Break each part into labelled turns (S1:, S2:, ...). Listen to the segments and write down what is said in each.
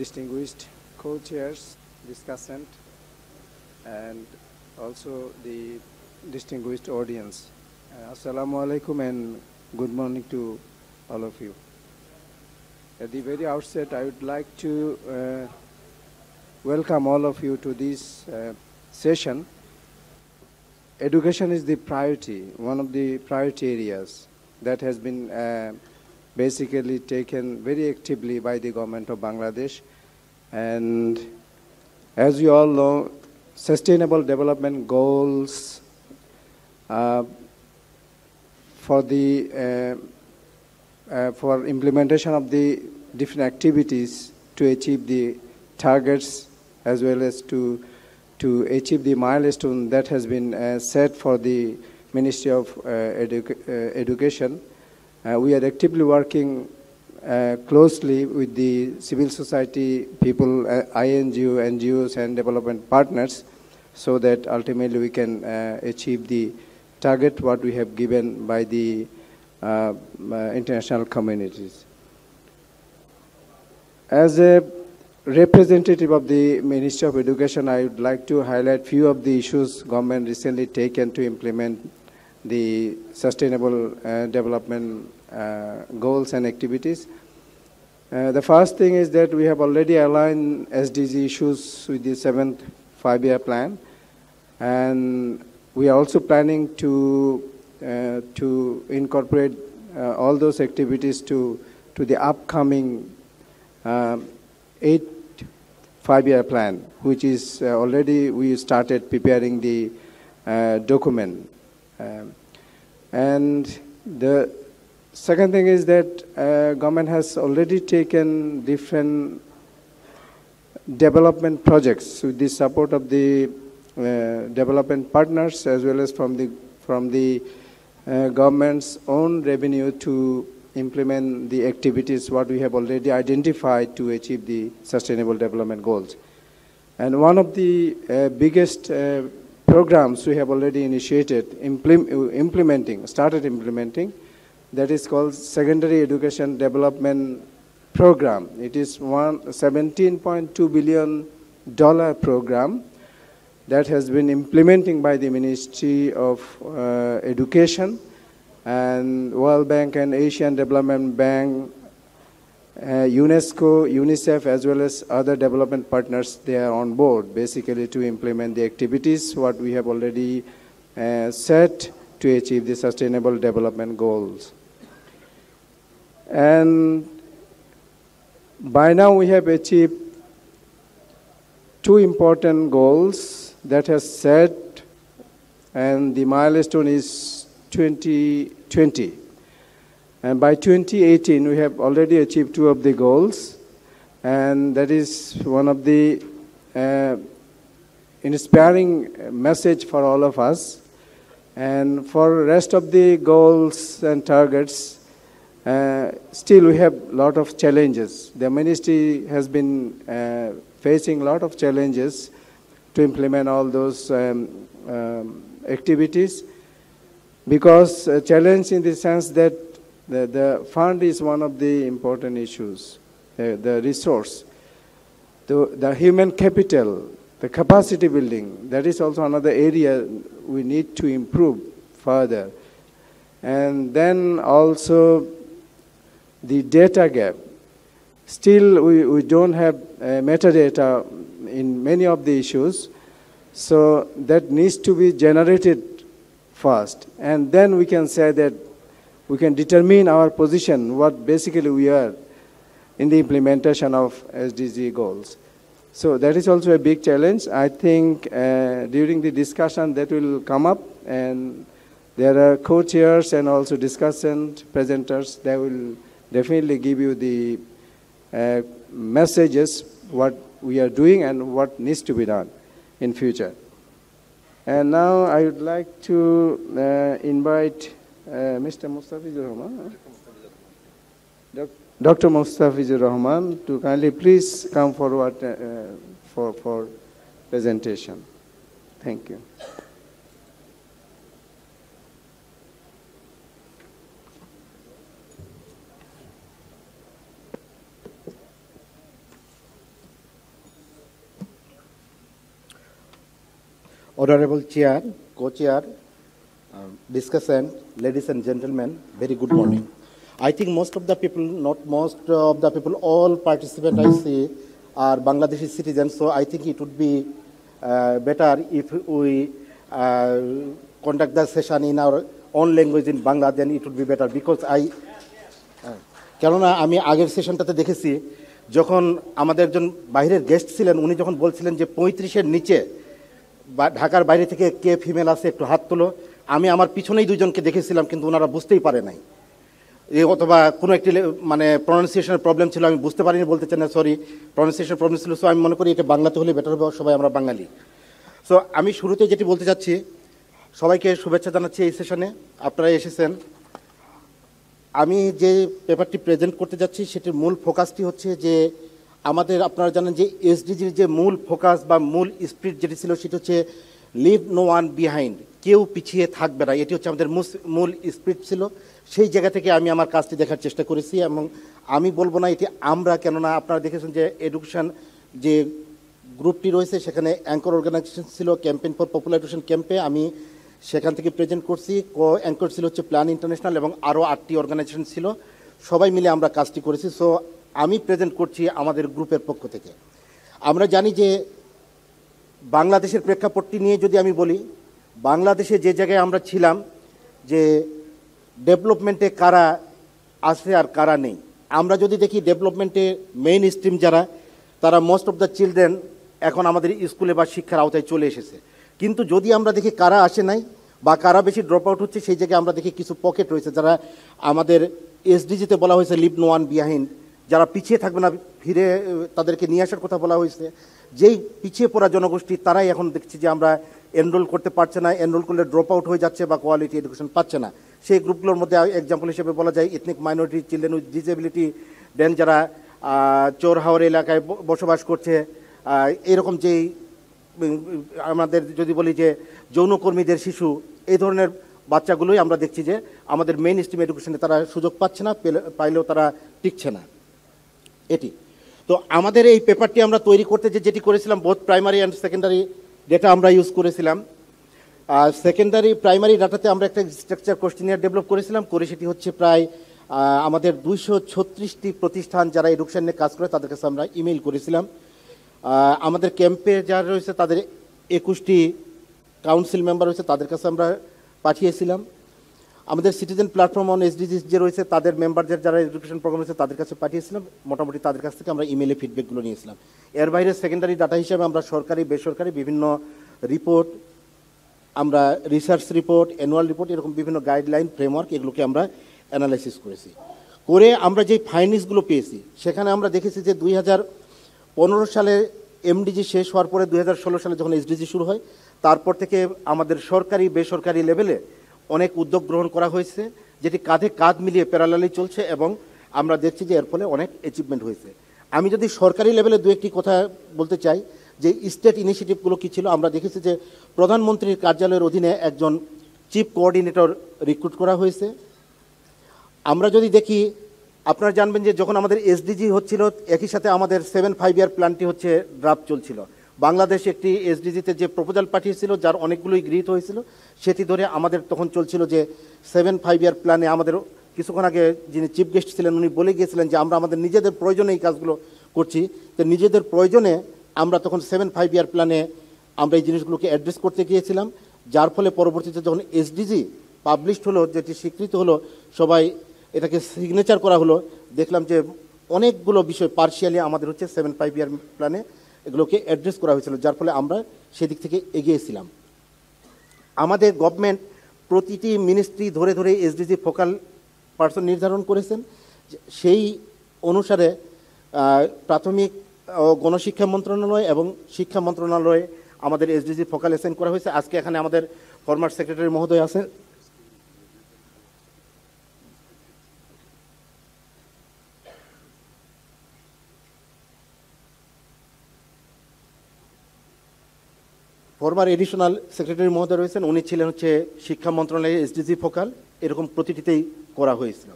S1: distinguished co-chairs, discussant, and also the distinguished audience. Assalamu alaikum and good morning to all of you. At the very outset, I would like to welcome all of you to this session. Education is the priority, one of the priority areas that has been basically taken very actively by the government of Bangladesh. And as you all know, sustainable development goals for implementation of the different activities to achieve the targets as well as to achieve the milestone that has been set for the Ministry of Education. We are actively working closely with the civil society people, INGO, NGOs, and development partners, so that ultimately we can achieve the target what we have given by the international communities. As a representative of the Ministry of Education, I would like to highlight few of the issues government recently taken to implement the sustainable development goals and activities. The first thing is that we have already aligned SDG issues with the 7th five-year plan, and we are also planning to incorporate all those activities to the upcoming 8th five-year plan, which is already we started preparing the document. And the second thing is that government has already taken different development projects with the support of the development partners as well as from the government's own revenue to implement the activities what we have already identified to achieve the sustainable development goals. And one of the biggest programs we have already initiated, started implementing, that is called Secondary Education Development Program. It is $17.2 billion program that has been implementing by the Ministry of Education, and World Bank and Asian Development Bank, UNESCO, UNICEF, as well as other development partners, they are on board basically to implement the activities what we have already set to achieve the sustainable development goals. And by now we have achieved two important goals that has set, and the milestone is 2020. And by 2018, we have already achieved two of the goals, and that is one of the inspiring message for all of us. And for rest of the goals and targets, still we have a lot of challenges. The ministry has been facing a lot of challenges to implement all those activities, because challenge in the sense that the fund is one of the important issues, the resource, the human capital, the capacity building, that is also another area we need to improve further. And then also the data gap. Still we don't have metadata in many of the issues, so that needs to be generated first, and then we can say that we can determine our position, what basically we are in the implementation of SDG goals. So that is also a big challenge. I think during the discussion that will come up, and there are co-chairs and also discussant presenters that will definitely give you the messages, what we are doing and what needs to be done in future. And now I would like to invite Mr. Mustafizur Rahman, Dr. Mustafizur Rahman, to kindly please come forward for presentation. Thank you.
S2: Honorable Chair, Co-Chair, discussant, ladies and gentlemen, very good morning. I think most of the people, not most of the people, all participants I see are Bangladeshi citizens, so I think it would be better if we conduct the session in our own language in Bangla, then it would be better, because কেননা আমি আগের সেশনটাতে দেখেছি যখন আমাদের একজন বাইরের guest ছিলেন উনি যখন বলছিলেন যে 35-এর নিচে ঢাকার বাইরে থেকে কে ফিমেল আছে একটু হাত তোলো, আমি আমার পিছনেই দুইজনকে দেখেছিলাম কিন্তু ওনারা বুঝতেই পারে নাই, অথবা কোনো একটি মানে প্রনাউন্সিয়েশনের প্রবলেম ছিল, আমি বুঝতে পারিনি, বলতে চাই না, সরি, প্রনাউন্সিয়েশনের প্রবলেম ছিল। সো আমি মনে করি এটা বাংলাতে হলে বেটার হবে, সবাই আমরা বাঙালি। সো আমি শুরুতে যেটি বলতে চাচ্ছি, সবাইকে শুভেচ্ছা জানাচ্ছি এই সেশনে আপনারা এসেছেন। আমি যে পেপারটি প্রেজেন্ট করতে যাচ্ছি সেটির মূল ফোকাসটি হচ্ছে যে আমাদের, আপনারা জানেন যে এসডিজির যে মূল ফোকাস বা মূল স্পিরিট যেটি ছিল সেটি হচ্ছে লিভ নো ওয়ান বিহাইন্ড, কেউ পিছিয়ে থাকবে না, এটি হচ্ছে আমাদের মূল স্পিরিট ছিল। সেই জায়গা থেকে আমি আমার কাজটি দেখার চেষ্টা করেছি, এবং আমি বলবো না এটি আমরা, কেননা আপনারা দেখেছেন যে এডুকেশন যে গ্রুপটি রয়েছে সেখানে অ্যাঙ্কর অর্গানাইজেশন ছিল ক্যাম্পেইন ফর পপুলার এডুকেশন ক্যাম্পে, আমি সেখান থেকে প্রেজেন্ট করছি। অ্যাঙ্কর ছিল হচ্ছে প্ল্যান ইন্টারন্যাশনাল এবং আরও 8টি অর্গানাইজেশন ছিল, সবাই মিলে আমরা কাজটি করেছি। সো আমি প্রেজেন্ট করছি আমাদের গ্রুপের পক্ষ থেকে। আমরা জানি যে বাংলাদেশের প্রেক্ষাপটটি নিয়ে যদি আমি বলি, বাংলাদেশে যে জায়গায় আমরা ছিলাম যে ডেভেলপমেন্টে কারা আছে আর কারা নেই, আমরা যদি দেখি ডেভেলপমেন্টে মেইন স্ট্রিম যারা, তারা মোস্ট অফ দ্য চিলড্রেন এখন আমাদের স্কুলে বা শিক্ষার আওতায় চলে এসেছে। কিন্তু যদি আমরা দেখি কারা আসে নাই বা কারা বেশি ড্রপ আউট হচ্ছে, সেই জায়গায় আমরা দেখি কিছু পকেট রয়েছে যারা আমাদের এসডিজিতে বলা হয়েছে লিভ নো ওয়ান বিহাইন্ড, যারা পিছিয়ে থাকবে না, ফিরে তাদেরকে নিয়ে আসার কথা বলা হয়েছে। যেই পিছিয়ে পড়া জনগোষ্ঠী তারাই এখন দেখছি যে আমরা এনরোল করতে পারছে না, এনরোল করলে ড্রপ আউট হয়ে যাচ্ছে বা কোয়ালিটি এডুকেশন পাচ্ছে না। সেই গ্রুপগুলোর মধ্যে এক্সাম্পল হিসেবে বলা যায় ethnic minority, children with disability, then যারা চোর হাওর এলাকায় বসবাস করছে, এরকম যেই আমাদের যদি বলি যে যৌনকর্মীদের শিশু, এই ধরনের বাচ্চাগুলোই আমরা দেখছি যে আমাদের মেইন স্ট্রিম এডুকেশনে তারা সুযোগ পাচ্ছে না, পাইলেও তারা টিকছে না। এটি তো আমাদের এই পেপারটি আমরা তৈরি করতে যেটি করেছিলাম, both primary and secondary data আমরা ইউজ করেছিলাম। সেকেন্ডারি প্রাইমারি ডাটাতে আমরা একটা স্ট্রাকচার কোশ্চেনিয়ার ডেভেলপ করেছিলাম, করে সেটি হচ্ছে প্রায় আমাদের 236টি প্রতিষ্ঠান যারা এডুকেশন নিয়ে কাজ করে তাদের কাছে আমরা ইমেইল করেছিলাম। আমাদের ক্যাম্পে যারা রয়েছে তাদের 21টি কাউন্সিল মেম্বার রয়েছে তাদের কাছে আমরা পাঠিয়েছিলাম। আমাদের সিটিজেন প্ল্যাটফর্ম অন এসডিজিস যে রয়েছে তাদের মেম্বারদের যারা এডুকেশন প্রোগ্রাম রয়েছে তাদের কাছে পাঠিয়েছিলাম। মোটামুটি তাদের কাছ থেকে আমরা ইমেইলে ফিডব্যাকগুলো নিয়েছিলাম। এর বাইরে সেকেন্ডারি ডাটা হিসেবে আমরা সরকারি বেসরকারি বিভিন্ন রিপোর্ট, আমরা রিসার্চ রিপোর্ট, অ্যানুয়াল রিপোর্ট, এরকম বিভিন্ন গাইডলাইন ফ্রেমওয়ার্ক এগুলোকে আমরা অ্যানালাইসিস করেছি। করে আমরা যে ফাইন্ডিংসগুলো পেয়েছি সেখানে আমরা দেখেছি যে 2015 সালে এমডিজি শেষ হওয়ার পরে 2016 সালে যখন এসডিজি শুরু হয়, তারপর থেকে আমাদের সরকারি বেসরকারি লেভেলে অনেক উদ্যোগ গ্রহণ করা হয়েছে, যেটি কাঁধে কাঁধ মিলিয়ে প্যারালালি চলছে, এবং আমরা দেখছি যে এর ফলে অনেক অ্যাচিভমেন্ট হয়েছে। আমি যদি সরকারি লেভেলে দু একটি কথা বলতে চাই যে স্টেট ইনিশিয়েটিভগুলো কী ছিল, আমরা দেখেছি যে প্রধানমন্ত্রীর কার্যালয়ের অধীনে একজন চিফ কোঅর্ডিনেটর রিক্রুট করা হয়েছে। আমরা যদি দেখি, আপনারা জানবেন যে যখন আমাদের এসডিজি হচ্ছিল একই সাথে আমাদের 7-5 ইয়ার প্ল্যানটি হচ্ছে ড্রাফট চলছিল। বাংলাদেশ একটি এসডিজিতে যে প্রপোজাল পাঠিয়েছিল যার অনেকগুলোই গৃহীত হয়েছিল, সেটি ধরে আমাদের তখন চলছিল যে 7-5 ইয়ার প্ল্যানে আমাদের কিছুক্ষণ আগে যিনি চিফ গেস্ট ছিলেন উনি বলে গিয়েছিলেন যে আমরা আমাদের নিজেদের প্রয়োজনে এই কাজগুলো করছি। তো নিজেদের প্রয়োজনে আমরা তখন 7-5 ইয়ার প্ল্যানে আমরা এই জিনিসগুলোকে অ্যাড্রেস করতে গিয়েছিলাম, যার ফলে পরবর্তীতে যখন এসডিজি পাবলিশড হলো, যেটি স্বীকৃত হলো, সবাই এটাকে সিগনেচার করা হলো, দেখলাম যে অনেকগুলো বিষয় পার্শিয়ালি আমাদের হচ্ছে 7-5 ইয়ার প্ল্যানে এগুলোকে অ্যাড্রেস করা হয়েছিল, যার ফলে আমরা সেদিক থেকে এগিয়েছিলাম। আমাদের গভর্নমেন্ট প্রতিটি মিনিস্ট্রি ধরে ধরে এসডিজি ফোকাল পার্সন নির্ধারণ করেছেন। সেই অনুসারে প্রাথমিক ও গণশিক্ষা মন্ত্রণালয় এবং শিক্ষা মন্ত্রণালয়ে আমাদের এসডিজি ফোকাল অ্যাসাইন করা হয়েছে। আজকে এখানে আমাদের ফরমার সেক্রেটারি মহোদয় আছেন। ফরমার এডিশনাল সেক্রেটারি মহোদয় রয়েছেন, উনি ছিলেন হচ্ছে শিক্ষা মন্ত্রণালয়ের এসডিজি ফোকাল। এরকম প্রতিটিতেই করা হয়েছিল।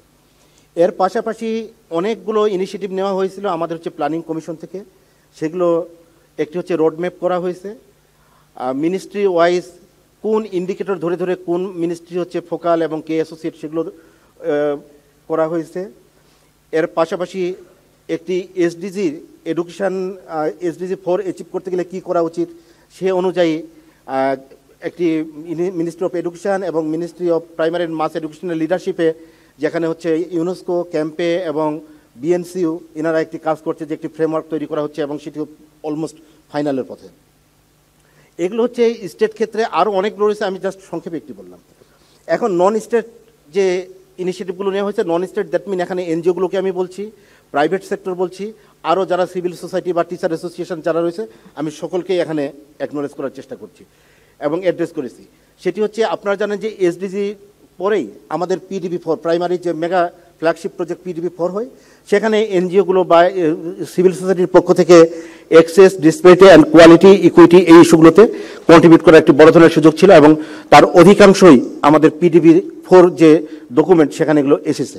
S2: এর পাশাপাশি অনেকগুলো ইনিশিয়েটিভ নেওয়া হয়েছিল আমাদের হচ্ছে প্ল্যানিং কমিশন থেকে। সেগুলো একটি হচ্ছে রোডম্যাপ করা হয়েছে, মিনিস্ট্রি ওয়াইজ কোন ইন্ডিকেটর ধরে ধরে কোন মিনিস্ট্রি হচ্ছে ফোকাল এবং কে অ্যাসোসিয়েট সেগুলো করা হয়েছে। এর পাশাপাশি একটি এসডিজি এডুকেশন এসডিজি 4 অ্যাচিভ করতে গেলে কী করা উচিত সে অনুযায়ী একটি মিনিস্ট্রি অফ এডুকেশন এবং ministry of primary and mass এডুকেশনের লিডারশিপে যেখানে হচ্ছে ইউনেস্কো ক্যাম্পে এবং বিএনসিইউ এনারা একটি কাজ করছে যে একটি ফ্রেমওয়ার্ক তৈরি করা হচ্ছে এবং সেটি অলমোস্ট ফাইনালের পথে। এগুলো হচ্ছে স্টেট ক্ষেত্রে আরও অনেকগুলো রয়েছে, আমি জাস্ট সংক্ষেপে একটি বললাম। এখন নন স্টেট যে ইনিশিয়েটিভগুলো নেওয়া হয়েছে, নন স্টেট দ্যাট মিন এখানে এনজিওগুলোকে আমি বলছি, প্রাইভেট সেক্টর বলছি, আরও যারা সিভিল সোসাইটি বা টিচার অ্যাসোসিয়েশন যারা রয়েছে আমি সকলকেই এখানে অ্যাকনোলেজ করার চেষ্টা করছি এবং অ্যাড্রেস করেছি। সেটি হচ্ছে আপনারা জানেন যে এসডিজি পরেই আমাদের PDP-4 প্রাইমারি যে মেগা ফ্ল্যাগশিপ প্রজেক্ট PDP-4 হয়, সেখানে এনজিওগুলো বা সিভিল সোসাইটির পক্ষ থেকে access, disparity and quality, equity এই ইস্যুগুলোতে কন্ট্রিবিউট করার একটি বড় ধরনের সুযোগ ছিল এবং তার অধিকাংশই আমাদের PDP-4 যে ডকুমেন্ট সেখানে এগুলো এসেছে।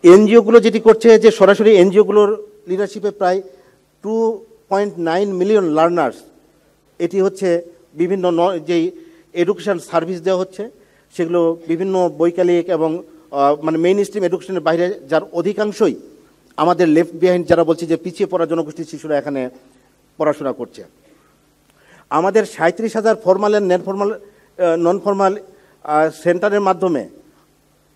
S2: এনজিওগুলো যেটি করছে যে সরাসরি এনজিওগুলোর লিডারশিপে প্রায় 2.9 মিলিয়ন লার্নার্স, এটি হচ্ছে বিভিন্ন যেই এডুকেশন সার্ভিস দেওয়া হচ্ছে সেগুলো বিভিন্ন বৈকালিক এবং মানে মেইন স্ট্রিম এডুকেশনের বাইরে, যার অধিকাংশই আমাদের লেফট বিহাইন্ড যারা বলছে যে পিছিয়ে পড়া জনগোষ্ঠীর শিশুরা এখানে পড়াশোনা করছে। আমাদের 37,000 ফর্মাল অ্যান্ড নন ফর্মাল সেন্টারের মাধ্যমে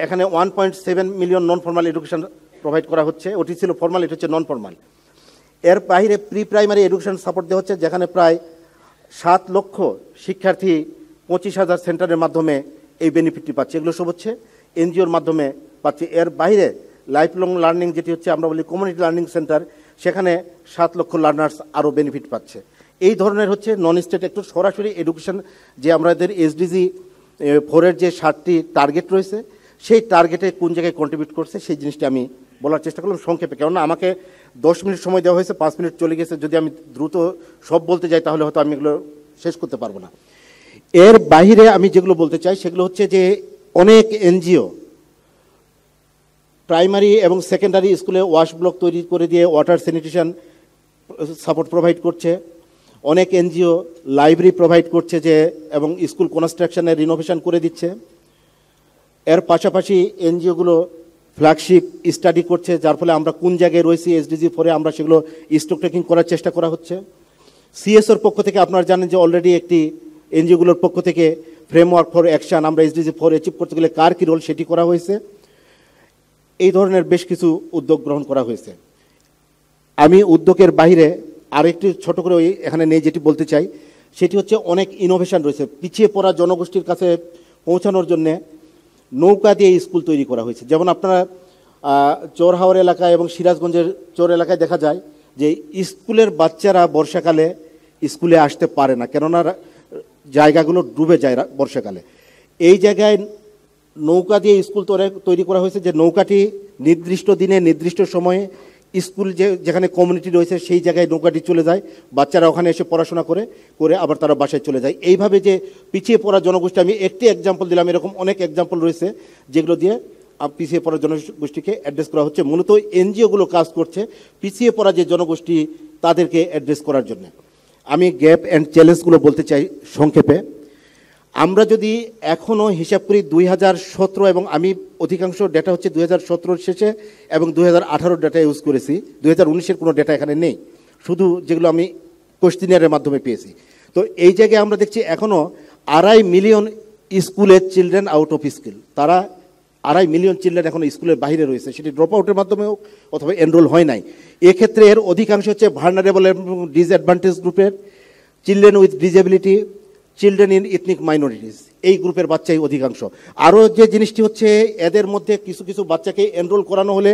S2: এখানে 1.7 million non formal education provide করা হচ্ছে। ওটি ছিল ফর্মাল, এটি হচ্ছে নন ফর্মাল। এর বাইরে প্রি প্রাইমারি এডুকেশন সাপোর্ট দেওয়া হচ্ছে যেখানে প্রায় 7 লক্ষ শিক্ষার্থী 25,000 সেন্টারের মাধ্যমে এই বেনিফিটটি পাচ্ছে। এগুলো সব হচ্ছে এনজিওর মাধ্যমে পাচ্ছে। এর বাইরে লাইফ লং লার্নিং যেটি হচ্ছে আমরা বলি কমিউনিটি লার্নিং সেন্টার, সেখানে 7 লক্ষ লার্নার্স আরও বেনিফিট পাচ্ছে। এই ধরনের হচ্ছে নন স্টেট একটু সরাসরি এডুকেশন যে আমাদের এসডিজি 4-এর যে 7টি টার্গেট রয়েছে সেই টার্গেটে কোন জায়গায় কন্ট্রিবিউট করছে সেই জিনিসটা আমি বলার চেষ্টা করলাম সংক্ষেপে, কেননা আমাকে 10 মিনিট সময় দেওয়া হয়েছে, 5 মিনিট চলে গেছে। যদি আমি দ্রুত সব বলতে যাই তাহলে হয়তো আমি এগুলো শেষ করতে পারবো না। এর বাইরে আমি যেগুলো বলতে চাই সেগুলো হচ্ছে যে অনেক এনজিও প্রাইমারি এবং সেকেন্ডারি স্কুলে ওয়াশ ব্লক তৈরি করে দিয়ে ওয়াটার স্যানিটেশন সাপোর্ট প্রোভাইড করছে। অনেক এনজিও লাইব্রেরি প্রোভাইড করছে যে এবং স্কুল কনস্ট্রাকশনের রিনোভেশন করে দিচ্ছে। এর পাশাপাশি এনজিওগুলো ফ্ল্যাগশিপ স্টাডি করছে, যার ফলে আমরা কোন জায়গায় রয়েছি এসডিজি 4-এ আমরা সেগুলো স্টক টেকিং করার চেষ্টা করা হচ্ছে। সিএসওর পক্ষ থেকে আপনারা জানেন যে অলরেডি একটি এনজিওগুলোর পক্ষ থেকে ফ্রেমওয়ার্ক ফর অ্যাকশন আমরা এসডিজি 4 অ্যাচিভ করতে গেলে কার কী রোল সেটি করা হয়েছে। এই ধরনের বেশ কিছু উদ্যোগ গ্রহণ করা হয়েছে। আমি উদ্যোগের বাইরে আরেকটি ছোট করে ওই এখানে নেই যেটি বলতে চাই সেটি হচ্ছে অনেক ইনোভেশন রয়েছে। পিছিয়ে পড়া জনগোষ্ঠীর কাছে পৌঁছানোর জন্যে নৌকা দিয়ে স্কুল তৈরি করা হয়েছে। যেমন আপনারা চোরহাওর এলাকায় এবং সিরাজগঞ্জের চোর এলাকায় দেখা যায় যে স্কুলের বাচ্চারা বর্ষাকালে স্কুলে আসতে পারে না, কেননা জায়গাগুলো ডুবে যায় বর্ষাকালে। এই জায়গায় নৌকা দিয়ে স্কুল তৈরি করা হয়েছে যে নৌকাটি নির্দিষ্ট দিনে নির্দিষ্ট সময়ে স্কুল যেখানে কমিউনিটি রয়েছে সেই জায়গায় নৌকাটি চলে যায়, বাচ্চারা ওখানে এসে পড়াশোনা করে আবার তারা বাসায় চলে যায়। এইভাবে যে পিছিয়ে পড়া জনগোষ্ঠী, আমি একটি এক্সাম্পল দিলাম, এরকম অনেক এক্সাম্পল রয়েছে যেগুলো দিয়ে পিছিয়ে পড়া জনগোষ্ঠীকে অ্যাড্রেস করা হচ্ছে। মূলত এনজিওগুলো কাজ করছে পিছিয়ে পড়া যে জনগোষ্ঠী তাদেরকে অ্যাড্রেস করার জন্য। আমি গ্যাপ অ্যান্ড চ্যালেঞ্জগুলো বলতে চাই সংক্ষেপে। আমরা যদি এখনও হিসাব করি 2017 এবং আমি অধিকাংশ ডেটা হচ্ছে 2017 শেষে এবং 2018 ডেটা ইউজ করেছি, 2019-এর কোনো ডেটা এখানে নেই, শুধু যেগুলো আমি কোয়েশ্চেনিয়ারের মাধ্যমে পেয়েছি। তো এই জায়গায় আমরা দেখছি এখনও 2.5 মিলিয়ন স্কুলের চিলড্রেন আউট অফ স্কুল, তারা 2.5 মিলিয়ন চিলড্রেন এখন স্কুলের বাইরে রয়েছে, সেটি ড্রপ আউটের মাধ্যমে হোক অথবা এনরোল হয় নাই। এক্ষেত্রে এর অধিকাংশ হচ্ছে ভালনারেবল এবং ডিসঅ্যাডভান্টেজ গ্রুপের, children with disability, children in ethnic minorities, এই গ্রুপের বাচ্চাই অধিকাংশ। আরও যে জিনিসটি হচ্ছে এদের মধ্যে কিছু কিছু বাচ্চাকে এনরোল করানো হলে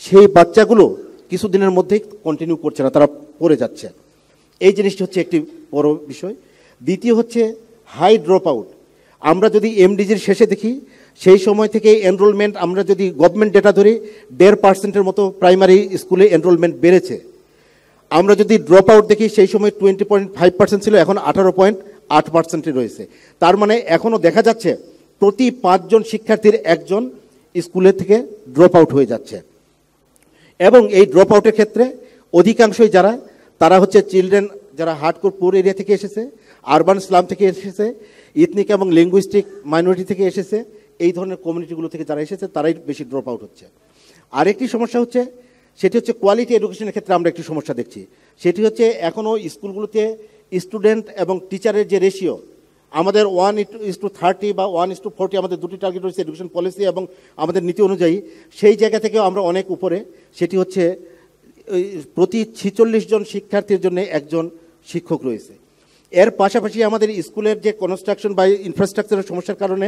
S2: সেই বাচ্চাগুলো কিছুদিনের মধ্যেই কন্টিনিউ করছে না, তারা পড়ে যাচ্ছে। এই জিনিসটি হচ্ছে একটি বড় বিষয়। দ্বিতীয় হচ্ছে হাই ড্রপ আউট। আমরা যদি এমডিজির শেষে দেখি সেই সময় থেকে এনরোলমেন্ট, আমরা যদি গভর্নমেন্ট ডেটা ধরি 1.5% মতো প্রাইমারি স্কুলে এনরোলমেন্ট বেড়েছে। আমরা যদি ড্রপ আউট দেখি সেই সময় 20.5% ছিল, এখন 18.8% রয়েছে। তার মানে এখনও দেখা যাচ্ছে প্রতি 5 জন শিক্ষার্থীর 1 জন স্কুলে থেকে ড্রপ আউট হয়ে যাচ্ছে। এবং এই ড্রপ আউটের ক্ষেত্রে অধিকাংশই তারা হচ্ছে চিলড্রেন যারা হার্ডকোর পুর এরিয়া থেকে এসেছে, আরবান স্লাম থেকে এসেছে, ইথনিক এবং লিঙ্গুইস্টিক মাইনরিটি থেকে এসেছে, এই ধরনের কমিউনিটিগুলো থেকে যারা এসেছে তারাই বেশি ড্রপ আউট হচ্ছে। আরেকটি সমস্যা হচ্ছে, সেটি হচ্ছে কোয়ালিটি এডুকেশনের ক্ষেত্রে আমরা একটি সমস্যা দেখছি। সেটি হচ্ছে এখনও স্কুলগুলোতে স্টুডেন্ট এবং টিচারের যে রেশিও, আমাদের 1:30 বা 1:40 আমাদের দুটি টার্গেট রয়েছে এডুকেশন পলিসি এবং আমাদের নীতি অনুযায়ী, সেই জায়গা থেকেও আমরা অনেক উপরে। সেটি হচ্ছে প্রতি 46 জন শিক্ষার্থীর জন্য একজন শিক্ষক রয়েছে। এর পাশাপাশি আমাদের স্কুলের যে কনস্ট্রাকশন বা ইনফ্রাস্ট্রাকচারের সমস্যার কারণে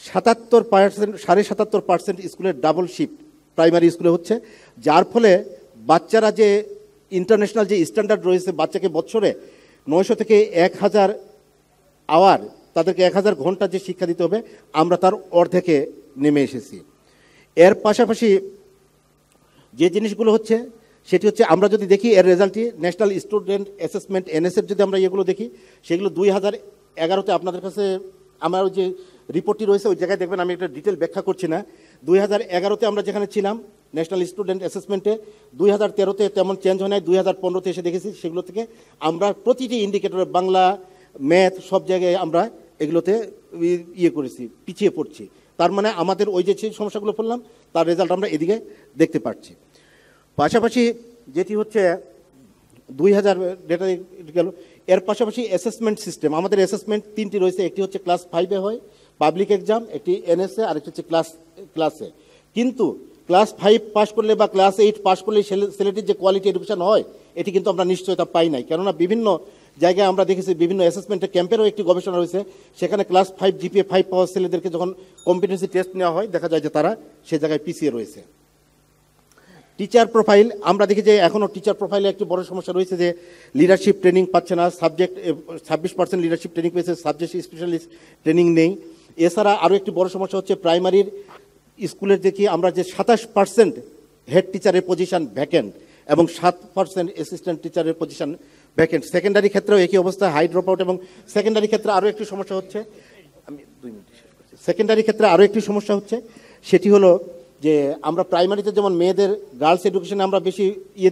S2: 77% স্কুলের ডাবল শিফট প্রাইমারি স্কুলে হচ্ছে, যার ফলে বাচ্চারা যে ইন্টারন্যাশনাল যে স্ট্যান্ডার্ড রয়েছে, বাচ্চাকে বছরে 900 থেকে 1000 আওয়ার, তাদেরকে 1000 ঘন্টা যে শিক্ষা দিতে হবে, আমরা তার অর্ধেকে নেমে এসেছি। এর পাশাপাশি যে জিনিসগুলো হচ্ছে, সেটি হচ্ছে আমরা যদি দেখি এর রেজাল্টটি ন্যাশনাল স্টুডেন্ট অ্যাসেসমেন্ট এনএসএফ যদি আমরা এগুলো দেখি, সেগুলো 2011-তে আপনাদের কাছে আমার যে রিপোর্টটি রয়েছে ওই জায়গায় দেখবেন, আমি একটা ডিটেল ব্যাখ্যা করছি না। 2011-তে আমরা যেখানে ছিলাম ন্যাশনাল স্টুডেন্ট অ্যাসেসমেন্টে, 2013-তে তেমন চেঞ্জ হয় নাই, 2015-তে এসে দেখেছি সেগুলো থেকে আমরা প্রতিটি ইন্ডিকেটরে বাংলা, ম্যাথ সব জায়গায় আমরা এগুলোতে করেছি, পিছিয়ে পড়ছি। তার মানে আমাদের ওই যে সমস্যাগুলো পড়লাম তার রেজাল্ট আমরা এদিকে দেখতে পাচ্ছি। পাশাপাশি যেটি হচ্ছে 2000 ডেটা গেল, এর পাশাপাশি অ্যাসেসমেন্ট সিস্টেম, আমাদের অ্যাসেসমেন্ট 3টি রয়েছে। একটি হচ্ছে ক্লাস 5-এ হয় পাবলিক এক্সাম, একটি এনএসএ, আর একটি হচ্ছে ক্লাসে। কিন্তু ক্লাস 5 পাস করলে বা ক্লাস 8 পাস করলে ছেলেটির যে কোয়ালিটি এডুকেশন হয়, এটি কিন্তু আমরা নিশ্চয়তা পাই নাই। কেননা বিভিন্ন জায়গায় আমরা দেখেছি, বিভিন্ন অ্যাসেসমেন্টের ক্যাম্পেরও একটি গবেষণা রয়েছে, সেখানে ক্লাস 5 জিপিএ 5 পাওয়া ছেলেদেরকে যখন কম্পিটেন্সি টেস্ট নেওয়া হয়, দেখা যায় যে তারা সে জায়গায় পিছিয়ে রয়েছে। টিচার প্রোফাইল, আমরা দেখি যে এখনও টিচার প্রোফাইলে একটি বড় সমস্যা রয়েছে, যে লিডারশিপ ট্রেনিং পাচ্ছে না। সাবজেক্ট 26% লিডারশিপ ট্রেনিং পেয়েছে, সাবজেক্ট স্পেশালিস্ট ট্রেনিং নেই। এছাড়া আরও একটি বড় সমস্যা হচ্ছে প্রাইমারির স্কুলের দেখি আমরা যে 27% হেড টিচারের পজিশন ভ্যাকেন্ট এবং 7% অ্যাসিস্ট্যান্ট টিচারের পজিশন ভ্যাকেন্ট। সেকেন্ডারি ক্ষেত্রেও একই অবস্থা, হাই ড্রপ আউট। এবং সেকেন্ডারি ক্ষেত্রে আরও একটি সমস্যা হচ্ছে, আমি 2 মিনিট শেষ করছি। সেকেন্ডারি ক্ষেত্রে আরও একটি সমস্যা হচ্ছে, সেটি হলো যে আমরা প্রাইমারিতে যেমন মেয়েদের গার্লস এডুকেশনে আমরা বেশি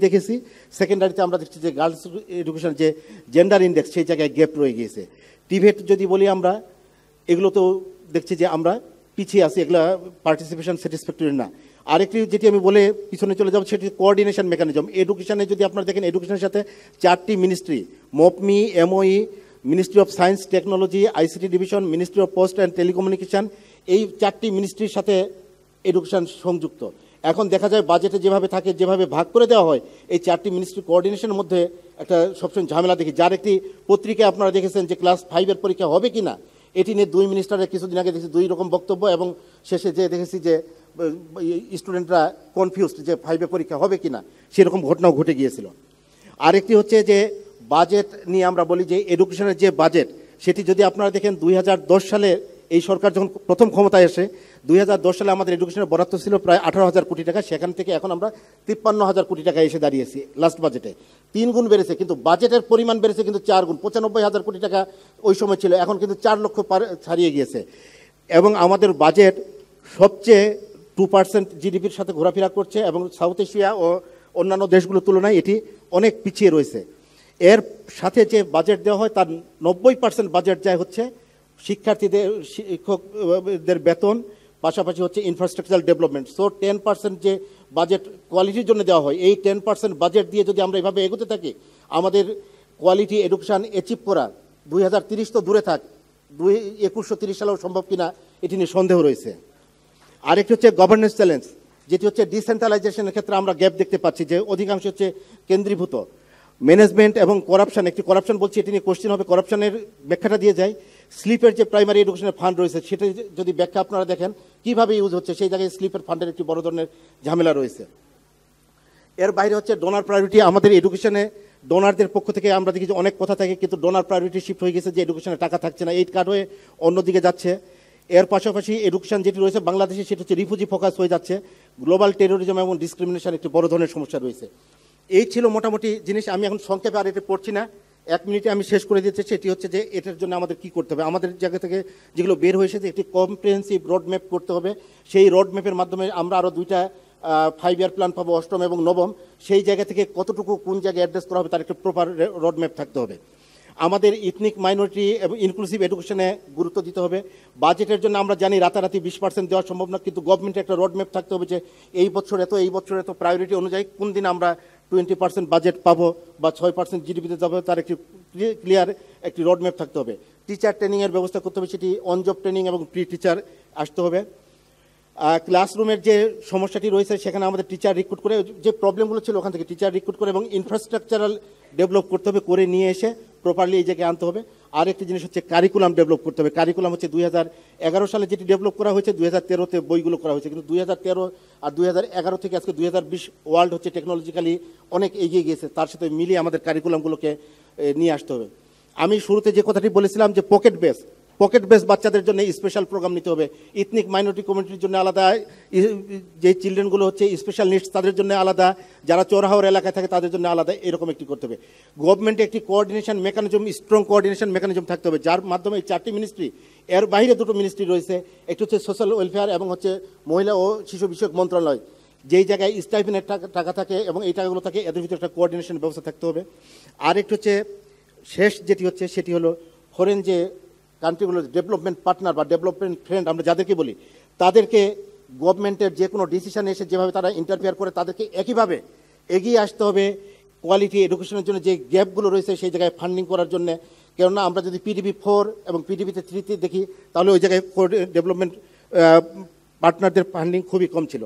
S2: দেখেছি, সেকেন্ডারিতে আমরা দেখছি যে গার্লস এডুকেশন যে জেন্ডার ইন্ডেক্স, সেই জায়গায় গ্যাপ রয়ে গিয়েছে। টিভেট যদি বলি আমরা, এগুলো তো দেখছি যে আমরা পিছিয়ে আছি, এগুলো পার্টিসিপেশন স্যাটিসফ্যাক্টরি না। আরেকটি যেটি আমি বলে পিছনে চলে যাব, সেটি কোঅর্ডিনেশন মেকানিজম। এডুকেশনে যদি আপনারা দেখেন, এডুকেশনের সাথে 4টি মিনিস্ট্রি, মপমি, MOE, ministry of science technology, ICT division, ministry of post and telecommunication, এই 4টি মিনিস্ট্রির সাথে এডুকেশন সংযুক্ত। এখন দেখা যায় বাজেটে যেভাবে থাকে, যেভাবে ভাগ করে দেওয়া হয়, এই 4টি মিনিস্ট্রি কোঅর্ডিনেশনের মধ্যে একটা সবসময় ঝামেলা দেখি। যার একটি পত্রিকায় আপনারা দেখেছেন যে ক্লাস 5-এর পরীক্ষা হবে কি না, এটি নিয়ে 2 মিনিস্টারের কিছুদিন আগে দেখেছি 2 রকম বক্তব্য, এবং শেষে যে দেখেছি যে স্টুডেন্টরা কনফিউজড যে 5-এ পরীক্ষা হবে কি না, সেরকম ঘটনাও ঘটে গিয়েছিল। আরেকটি হচ্ছে যে বাজেট নিয়ে আমরা বলি যে এডুকেশনের যে বাজেট, সেটি যদি আপনারা দেখেন 2010 সালে এই সরকার যখন প্রথম ক্ষমতায় আসে, 2010 সালে আমাদের এডুকেশনের বরাদ্দ ছিল প্রায় 18,000 কোটি টাকা। সেখান থেকে এখন আমরা 53,000 কোটি টাকা এসে দাঁড়িয়েছি লাস্ট বাজেটে। 3 গুণ বেড়েছে, কিন্তু বাজেটের পরিমাণ বেড়েছে কিন্তু 4 গুণ। 95,000 কোটি টাকা ওই সময় ছিল, এখন কিন্তু 4 লক্ষ ছাড়িয়ে গিয়েছে। এবং আমাদের বাজেট সবচেয়ে 2% জিডিপির সাথে ঘোরাফেরা করছে, এবং সাউথ এশিয়া ও অন্যান্য দেশগুলোর তুলনায় এটি অনেক পিছিয়ে রয়েছে। এর সাথে যে বাজেট দেওয়া হয়, তার 90% বাজেট যায় হচ্ছে শিক্ষার্থীদের, শিক্ষকদের বেতন, পাশাপাশি হচ্ছে ইনফ্রাস্ট্রাকচার ডেভেলপমেন্ট। সো 10% যে বাজেট কোয়ালিটির জন্য দেওয়া হয়, এই 10% বাজেট দিয়ে যদি আমরা এভাবে এগোতে থাকি, আমাদের কোয়ালিটি এডুকেশন অ্যাচিভ করা 2030 তো দূরে থাক, 2130 সালেও সম্ভব কিনা এটি নিয়ে সন্দেহ রয়েছে। আরেকটি হচ্ছে গভর্নেন্স চ্যালেঞ্জ, যেটি হচ্ছে ডিসেন্ট্রালাইজেশনের ক্ষেত্রে আমরা গ্যাপ দেখতে পাচ্ছি, যে অধিকাংশ হচ্ছে কেন্দ্রীভূত। ম্যানেজমেন্ট এবং করাপশন, একটি করাপশন বলছি, এটি নিয়ে কোশ্চেন হবে, করাপশনের ব্যাখ্যাটা দিয়ে যায়। স্লিপের যে প্রাইমারি এডুকেশনের ফান্ড রয়েছে, সেটা যদি ব্যাখ্যা আপনারা দেখেন কীভাবে ইউজ হচ্ছে, সেই জায়গায় স্লিপের ফান্ডের একটি বড় ধরনের ঝামেলা রয়েছে। এর বাইরে হচ্ছে ডোনার প্রায়োরিটি। আমাদের এডুকেশনে ডোনারদের পক্ষ থেকে আমরা দেখি যে অনেক কথা থাকে, কিন্তু ডোনার প্রায়োরিটি শিফট হয়ে গেছে, যে এডুকেশনে টাকা থাকছে না, 8 কার্ড হয়ে অন্যদিকে যাচ্ছে। এর পাশাপাশি এডুকেশন যেটি রয়েছে বাংলাদেশে, সেটা হচ্ছে রিফিউজি ফোকাস হয়ে যাচ্ছে। গ্লোবাল টেরোরিজম এবং ডিসক্রিমিনেশন একটি বড় ধরনের সমস্যা রয়েছে। এই ছিল মোটামুটি জিনিস। আমি এখন সংক্ষেপে আর এটা পড়ছি না, 1 মিনিটে আমি শেষ করে দিতে। সেটি হচ্ছে যে এটার জন্য আমাদের কি করতে হবে, আমাদের জায়গা থেকে যেগুলো বের হয়েছে, যে একটি কম্প্রিহেন্সিভ রোড ম্যাপ করতে হবে। সেই রোড ম্যাপের মাধ্যমে আমরা আরও 2টা 5 ইয়ার প্ল্যান পাবো, 8ম এবং 9ম। সেই জায়গা থেকে কতটুকু কোন জায়গায় অ্যাড্রেস করা হবে, তার একটা প্রপার রোড ম্যাপ থাকতে হবে। আমাদের ইথনিক মাইনরিটি এবং ইনক্লুসিভ এডুকেশনে গুরুত্ব দিতে হবে। বাজেটের জন্য আমরা জানি রাতারাতি 20% দেওয়া সম্ভব না, কিন্তু গভর্নমেন্টের একটা রোডম্যাপ থাকতে হবে যে এই বছর এত প্রায়োরিটি অনুযায়ী কোন দিন আমরা 20% বাজেট পাবো বা 6% জিডিপিতে যাবো, তার একটি ক্লিয়ার একটি রোডম্যাপ থাকতে হবে। টিচার ট্রেনিংয়ের ব্যবস্থা করতে হবে, সেটি অন জব ট্রেনিং এবং প্রি টিচার আসতে হবে। ক্লাসরুমের যে সমস্যাটি রয়েছে সেখানে আমাদের টিচার রিক্রুট করে, যে প্রবলেমগুলো ছিল ওখান থেকে টিচার রিক্রুট করে এবং ইনফ্রাস্ট্রাকচারাল ডেভেলপ করতে হবে, করে নিয়ে এসে প্রপারলি এই জায়গায় আনতে হবে। আর একটি জিনিস হচ্ছে কারিকুলাম ডেভেলপ করতে হবে। কারিকুলাম হচ্ছে 2011 সালে যেটি ডেভেলপ করা হয়েছে, 2013-তে বইগুলো করা হয়েছে, কিন্তু 2013 আর 2011 থেকে আজকে 2020 ওয়ার্ল্ড হচ্ছে টেকনোলজিক্যালি অনেক এগিয়ে গিয়েছে, তার সাথে মিলিয়ে আমাদের কারিকুলামগুলোকে নিয়ে আসতে হবে। আমি শুরুতে যে কথাটি বলেছিলাম যে পকেট বেস বাচ্চাদের জন্য স্পেশাল প্রোগ্রাম নিতে হবে। ইথনিক মাইনরিটি কমিউনিটির জন্য আলাদা, যে চিলড্রেনগুলো হচ্ছে স্পেশাল নিডস তাদের জন্য আলাদা, যারা চোরাহাওয়ার এলাকায় থাকে তাদের জন্য আলাদা, এরকম একটি করতে হবে। গভর্নমেন্টে একটি coordination mechanism, strong coordination mechanism থাকতে হবে, যার মাধ্যমে এই 4টি মিনিস্ট্রি, এর বাইরে 2টো মিনিস্ট্রি রয়েছে, একটি হচ্ছে সোশ্যাল ওয়েলফেয়ার এবং হচ্ছে মহিলা ও শিশু বিষয়ক মন্ত্রণালয়, যেই জায়গায় স্টাইপেন্ডের টাকা থাকে এবং এই টাকাগুলো থাকে, এদের ভিতরে একটা কোঅর্ডিনেশন ব্যবস্থা থাকতে হবে। আর একটি হচ্ছে শেষ যেটি হচ্ছে সেটি হলো ফরেন যে কান্ট্রিগুলো ডেভেলপমেন্ট পার্টনার বা ডেভেলপমেন্ট ফ্রেন্ড আমরা যাদেরকে বলি, তাদেরকে গভর্নমেন্টের যে কোনো ডিসিশন এসে যেভাবে তারা ইন্টারফেয়ার করে তাদেরকে একইভাবে এগিয়ে আসতে হবে কোয়ালিটি এডুকেশনের জন্য। যে গ্যাপগুলো রয়েছে সেই জায়গায় ফান্ডিং করার জন্য, কেননা আমরা যদি PDP 4 এবং PDP-তে 3 দেখি তাহলে ওই জায়গায় ডেভেলপমেন্ট পার্টনারদের ফান্ডিং খুবই কম ছিল।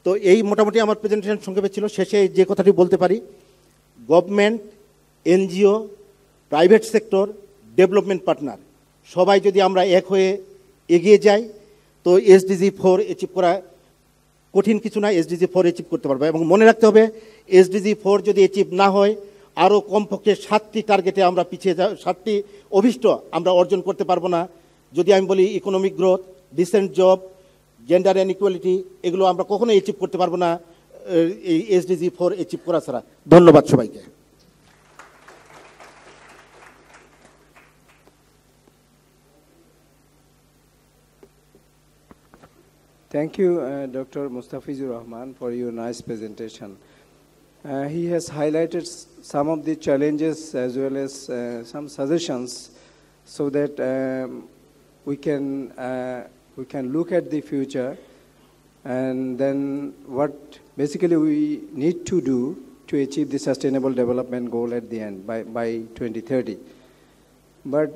S2: তো এই মোটামুটি আমার প্রেজেন্টেশন সংক্ষেপে ছিল। শেষে যে কথাটি বলতে পারি, government, NGO, private sector, development partner সবাই যদি আমরা এক হয়ে এগিয়ে যাই তো SDG 4 অ্যাচিভ করা কঠিন কিছু না, SDG 4 অ্যাচিভ করতে পারবো। এবং মনে রাখতে হবে SDG 4 যদি অ্যাচিভ না হয় আরও কমপক্ষে 7টি টার্গেটে আমরা পিছিয়ে 7টি অভিষ্ট আমরা অর্জন করতে পারবো না। যদি আমি বলি economic growth, decent job, gender inequality, এগুলো আমরা কখনোই অ্যাচিভ করতে পারবো না এই SDG 4 অ্যাচিভ করা ছাড়া। ধন্যবাদ সবাইকে।
S1: Thank you, Dr. Mustafizur Rahman, for your nice presentation. He has highlighted some of the challenges as well as some suggestions so that we can look at the future and then what basically we need to do to achieve the sustainable development goal at the end by 2030. But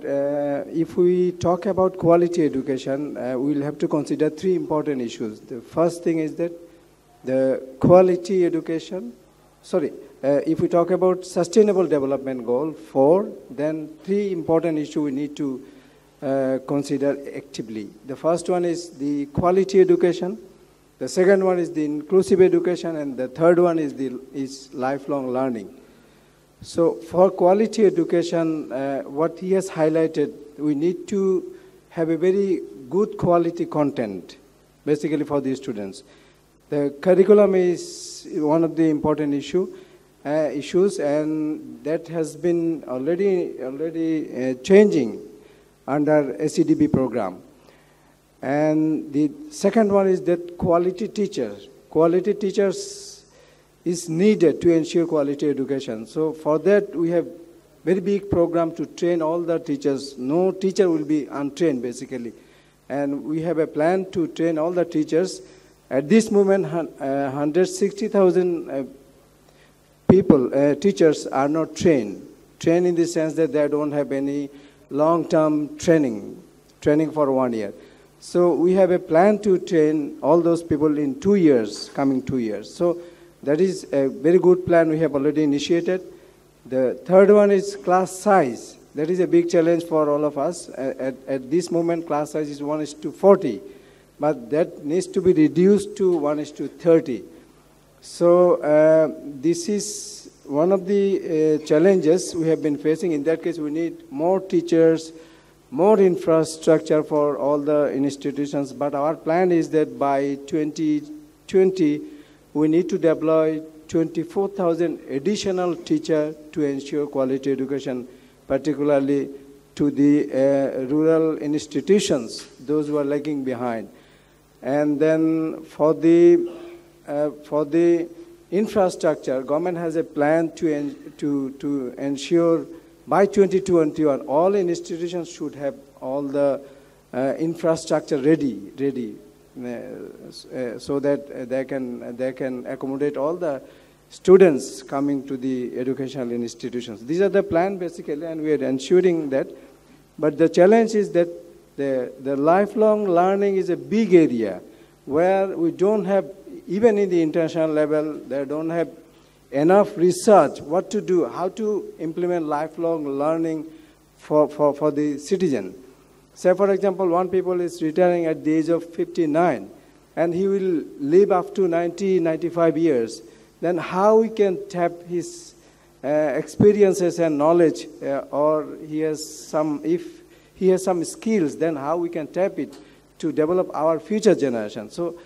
S1: if we talk about quality education, we'll have to consider 3 important issues. The first thing is that the quality education, if we talk about sustainable development goal 4, then 3 important issues we need to consider actively. The first one is the quality education, the second one is the inclusive education, and the third one is lifelong learning. So for quality education, what he has highlighted, we need to have a very good quality content, basically for these students. The curriculum is one of the important issues, and that has been already changing under SEDB program. And the second one is that quality teachers is needed to ensure quality education. So for that, we have very big program to train all the teachers. No teacher will be untrained, basically. And we have a plan to train all the teachers. At this moment, 160,000 teachers are not trained. Trained in the sense that they don't have any long-term training for 1 year. So we have a plan to train all those people in 2 years, coming 2 years. So that is a very good plan we have already initiated. The third one is class size. That is a big challenge for all of us. At this moment, class size is 1:40, but that needs to be reduced to 1:30. So this is one of the challenges we have been facing. In that case, we need more teachers, more infrastructure for all the institutions. But our plan is that by 2020, we need to deploy 24,000 additional teachers to ensure quality education, particularly to the rural institutions, those who are lagging behind. And then for the infrastructure, government has a plan to ensure by 2021, all institutions should have all the infrastructure ready, so that they can accommodate all the students coming to the educational institutions. These are the plan basically, and we are ensuring that. But the challenge is that the lifelong learning is a big area where we don't have, even in the international level, they don't have enough research what to do, how to implement lifelong learning for the citizen. Say, for example, one people is retiring at the age of 59, and he will live up to 90, 95 years. Then how we can tap his experiences and knowledge, or he has some, if he has some skills, then how we can tap it to develop our future generation. So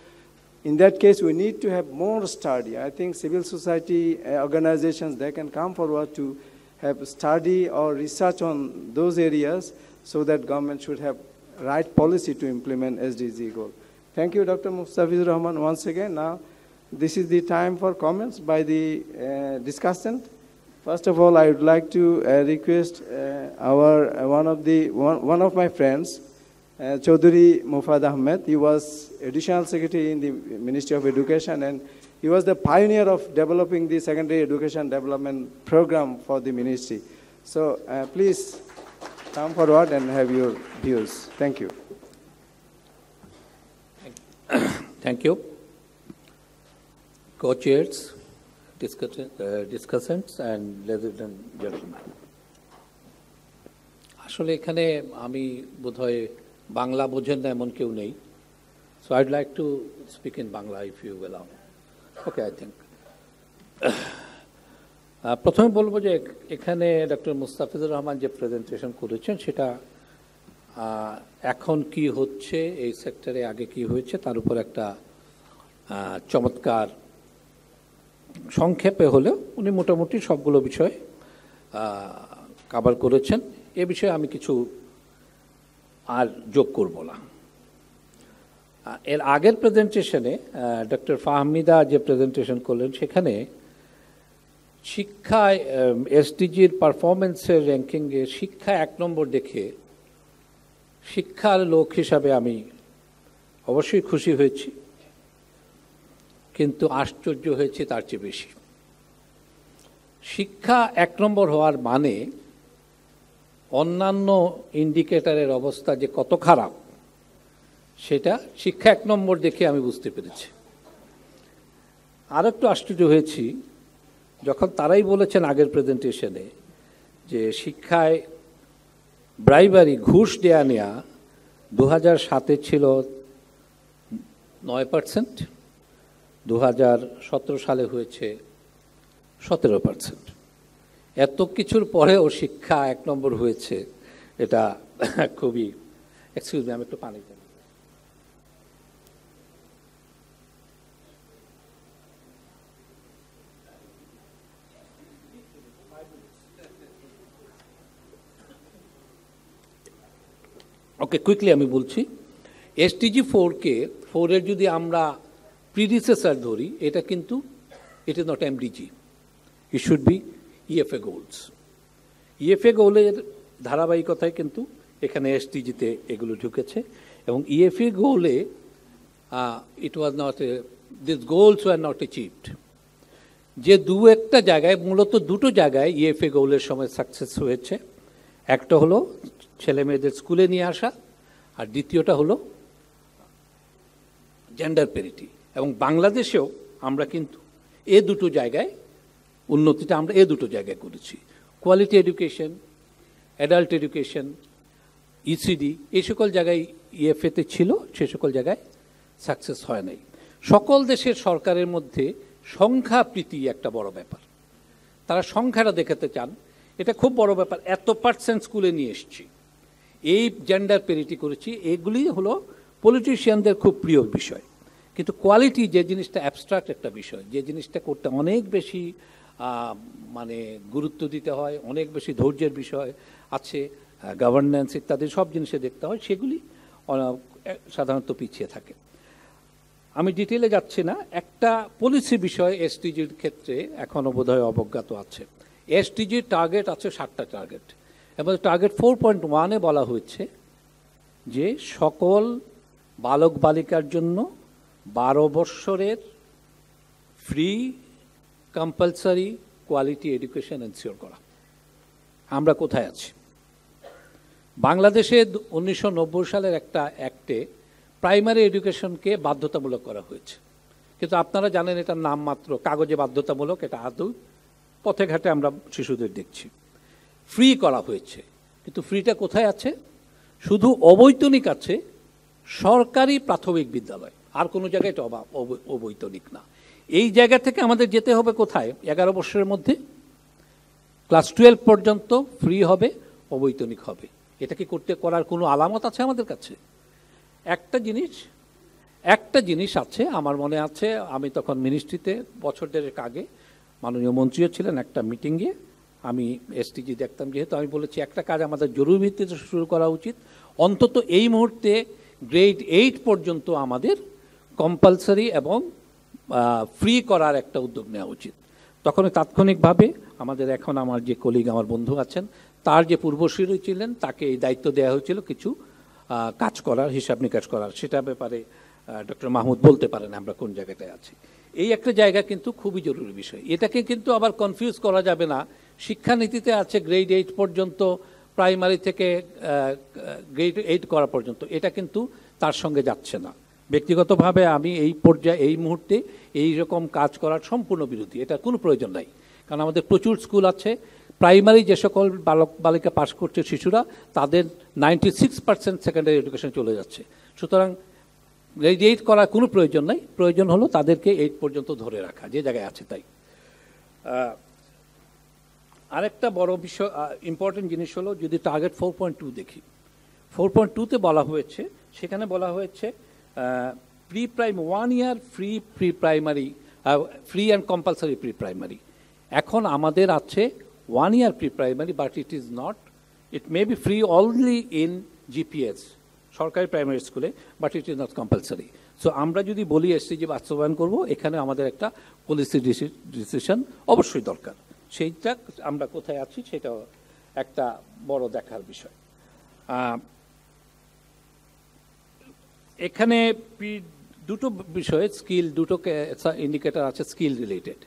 S1: in that case, we need to have more study. I think civil society organizations, they can come forward to have study or research on those areas so that government should have right policy to implement SDG goal. Thank you, Dr. Mustafizur Rahman, once again. Now, this is the time for comments by the discussant. First of all, I would like to request one of my friends, Chaudhuri Mufad Ahmed. He was Additional Secretary in the Ministry of Education, and he was the pioneer of developing the secondary education development program for the ministry. So please come forward and have your views. Thank you.
S3: Thank you. Co-chairs, discussants, and ladies and gentlemen. আসলে এখানে আমি বোধহয় বাংলা বোঝেন না এমন কেউ নেই, so I'd like to speak in Bangla if you allow. Okay, I think. প্রথমে বলবো যে এখানে ডক্টর মুস্তাফিজুর রহমান যে প্রেজেন্টেশন করেছেন সেটা এখন কি হচ্ছে এই সেক্টরে, আগে কি হয়েছে তার উপর একটা চমৎকার সংক্ষেপে হলেও উনি মোটামুটি সবগুলো বিষয় কভার করেছেন। এ বিষয়ে আমি কিছু আর যোগ করব না। এর আগের প্রেজেন্টেশনে ডক্টর ফাহমিদা যে প্রেজেন্টেশন করলেন সেখানে শিক্ষায় এসডিজির পারফরমেন্সের র্যাঙ্কিংয়ে শিক্ষা 1 নম্বর দেখে শিক্ষার লোক হিসাবে আমি অবশ্যই খুশি হয়েছি, কিন্তু আশ্চর্য হয়েছে তার চেয়ে বেশি। শিক্ষা 1 নম্বর হওয়ার মানে অন্যান্য ইন্ডিকেটরের অবস্থা যে কত খারাপ সেটা শিক্ষা 1 নম্বর দেখে আমি বুঝতে পেরেছি। আর একটু আশ্চর্য হয়েছি যখন তারাই বলেছেন আগের প্রেজেন্টেশনে যে শিক্ষায় ব্রাইবারি, ঘুষ দেয়া নেয়া 2007-এ ছিল 9%, 2017 সালে হয়েছে 17%। এত কিছুর পরেও শিক্ষা 1 নম্বর হয়েছে, এটা খুবই, এক্সকিউজ মি, আমি একটু পানি দেব। ওকে, কুইকলি আমি বলছি। এসডিজি 4-এর যদি আমরা প্রিডিসেসর ধরি, এটা কিন্তু ইট is not MDG, it should be EFA goals. EFA গোলের ধারাবাহিকতায় কিন্তু এখানে এসডিজিতে এগুলো ঢুকেছে, এবং ইএফএ গোলে it was not, this goals were not achieved. যে একটা জায়গায়, মূলত 2টো জায়গায় ইএফএ গোলের সময় সাকসেস হয়েছে। একটা হলো ছেলে মেয়েদের স্কুলে নিয়ে আসা, আর দ্বিতীয়টা হলো জেন্ডার প্যারিটি। এবং বাংলাদেশেও আমরা কিন্তু এ 2টো জায়গায় উন্নতিটা আমরা এ 2টো জায়গায় করেছি। Quality education, adult education, ECD, এই সকল জায়গায় ইএফএতে ছিল, সে সকল জায়গায় সাকসেস হয় নাই। সকল দেশের সরকারের মধ্যে সংখ্যাপ্রীতি একটা বড় ব্যাপার, তারা সংখ্যাটা দেখাতে চান, এটা খুব বড় ব্যাপার। এত % স্কুলে নিয়ে এসছি, এই জেন্ডার প্যারিটি করেছি, এগুলি হলো পলিটিশিয়ানদের খুব প্রিয় বিষয়। কিন্তু কোয়ালিটি যে জিনিসটা অ্যাবস্ট্রাক্ট একটা বিষয়, যে জিনিসটা করতে অনেক বেশি মানে গুরুত্ব দিতে হয়, অনেক বেশি ধৈর্যের বিষয় আছে, গভর্নেন্স ইত্যাদি সব জিনিসে দেখতে হয়, সেগুলি সাধারণত পিছিয়ে থাকে। আমি ডিটেলে যাচ্ছি না। একটা পলিসি বিষয় এসডিজির ক্ষেত্রে এখনও বোধহয় অবজ্ঞাত আছে। এসডিজির টার্গেট আছে 7টা টার্গেট, এবং টার্গেট 4.1-এ বলা হয়েছে যে সকল বালক বালিকার জন্য 12 বৎসরের free compulsory quality education ensure করা। আমরা কোথায় আছি? বাংলাদেশে 1990 সালের একটা অ্যাক্টে প্রাইমারি এডুকেশনকে বাধ্যতামূলক করা হয়েছে, কিন্তু আপনারা জানেন এটার নাম মাত্র, কাগজে বাধ্যতামূলক, এটা আদৌ পথে ঘাটে আমরা শিশুদের দেখছি। ফ্রি করা হয়েছে, কিন্তু ফ্রিটা কোথায় আছে? শুধু অবৈতনিক আছে সরকারি প্রাথমিক বিদ্যালয়, আর কোনো জায়গায় এটা অবৈতনিক না। এই জায়গা থেকে আমাদের যেতে হবে কোথায়? 11 বছরের মধ্যে ক্লাস 12 পর্যন্ত ফ্রি হবে, অবৈতনিক হবে। এটা কি করার কোনো আলামত আছে আমাদের কাছে? একটা জিনিস আছে, আমার মনে আছে, আমি তখন মিনিস্ট্রিতে বছর দেড়েক আগে, মাননীয় মন্ত্রীও ছিলেন, একটা মিটিংয়ে আমি এসটিজি দেখতাম, যেহেতু আমি বলেছি একটা কাজ আমাদের জরুরি ভিত্তিতে শুরু করা উচিত, অন্তত এই মুহূর্তে গ্রেড 8 পর্যন্ত আমাদের কম্পালসারি এবং ফ্রি করার একটা উদ্যোগ নেওয়া উচিত। তখন তাৎক্ষণিকভাবে আমাদের এখন আমার যে কলিগ, আমার বন্ধু আছেন, তার যে পূর্বসূরি ছিলেন, তাকে এই দায়িত্ব দেওয়া হয়েছিল কিছু কাজ করার, হিসাব নিকাশ করার। সেটা ব্যাপারে ডক্টর মাহমুদ বলতে পারেন আমরা কোন জায়গাটায় আছি। এই একটা জায়গা কিন্তু খুবই জরুরি বিষয়। এটাকে কিন্তু আবার কনফিউজ করা যাবে না। শিক্ষানীতিতে আছে গ্রেড 8 পর্যন্ত, প্রাইমারি থেকে গ্রেড 8 করা পর্যন্ত, এটা কিন্তু তার সঙ্গে যাচ্ছে না। ব্যক্তিগতভাবে আমি এই পর্যায়ে, এই মুহূর্তে এই রকম কাজ করার সম্পূর্ণ বিরোধী। এটা কোনো প্রয়োজন নাই, কারণ আমাদের প্রচুর স্কুল আছে। প্রাইমারি যে সকল বালক বালিকা পাশ করছে শিশুরা, তাদের 96% সেকেন্ডারি এডুকেশন চলে যাচ্ছে। সুতরাং গ্রেড 8 করার কোনো প্রয়োজন নাই, প্রয়োজন হলো তাদেরকে 8 পর্যন্ত ধরে রাখা, যে জায়গায় আছে তাই। আরেকটা বড় বিষয়, ইম্পর্টেন্ট জিনিস হলো, যদি টার্গেট 4.2 দেখি, 4.2-তে বলা হয়েছে, সেখানে বলা হয়েছে pre prime 1 year pre primary, free and compulsory pre primary. এখন আমাদের আছে 1 year pre primary, but it is not, it may be free only in GPS, সরকারি প্রাইমারি স্কুলে, but it is not compulsory. So আমরা যদি বলি STG বাস্তবায়ন করব, এখানে আমাদের একটা পলিসি ডিসিশন অবশ্যই দরকার। সেইটা আমরা কোথায় আছি সেটাও একটা বড় দেখার বিষয়। এখানে দুটো বিষয়ে স্কিল, দুটো ইন্ডিকেটর আছে স্কিল রিলেটেড।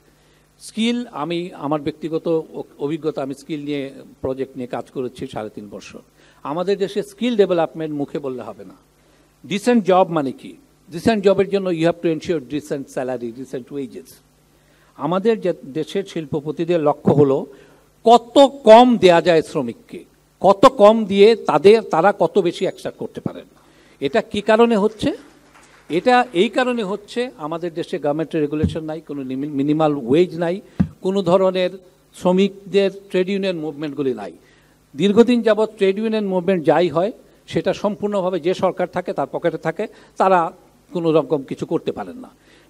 S3: স্কিল, আমি আমার ব্যক্তিগত অভিজ্ঞতা, আমি স্কিল নিয়ে প্রজেক্ট নিয়ে কাজ করেছি 3.5 বছর। আমাদের দেশে স্কিল ডেভেলপমেন্ট মুখে বললে হবে না। ডিসেন্ট জব মানে কি? ডিসেন্ট জবের জন্য you have to ensure decent salary, decent wages. আমাদের যে দেশের শিল্পপতিদের লক্ষ্য হলো কত কম দেয়া যায় শ্রমিককে, কত কম দিয়ে তারা কত বেশি এক্সট্রাক্ট করতে পারেন। এটা কি কারণে হচ্ছে? এটা এই কারণে হচ্ছে আমাদের দেশে গভর্নমেন্টের রেগুলেশন নাই, কোনো মিনিমাল ওয়েজ নাই, কোনো ধরনের শ্রমিকদের ট্রেড ইউনিয়ন মুভমেন্টগুলি নাই। দীর্ঘদিন যাবৎ ট্রেড ইউনিয়ন মুভমেন্ট যাই হয় সেটা সম্পূর্ণভাবে যে সরকার থাকে তার পকেটে থাকে, তারা কোনো রকম কিছু করতে পারেন না।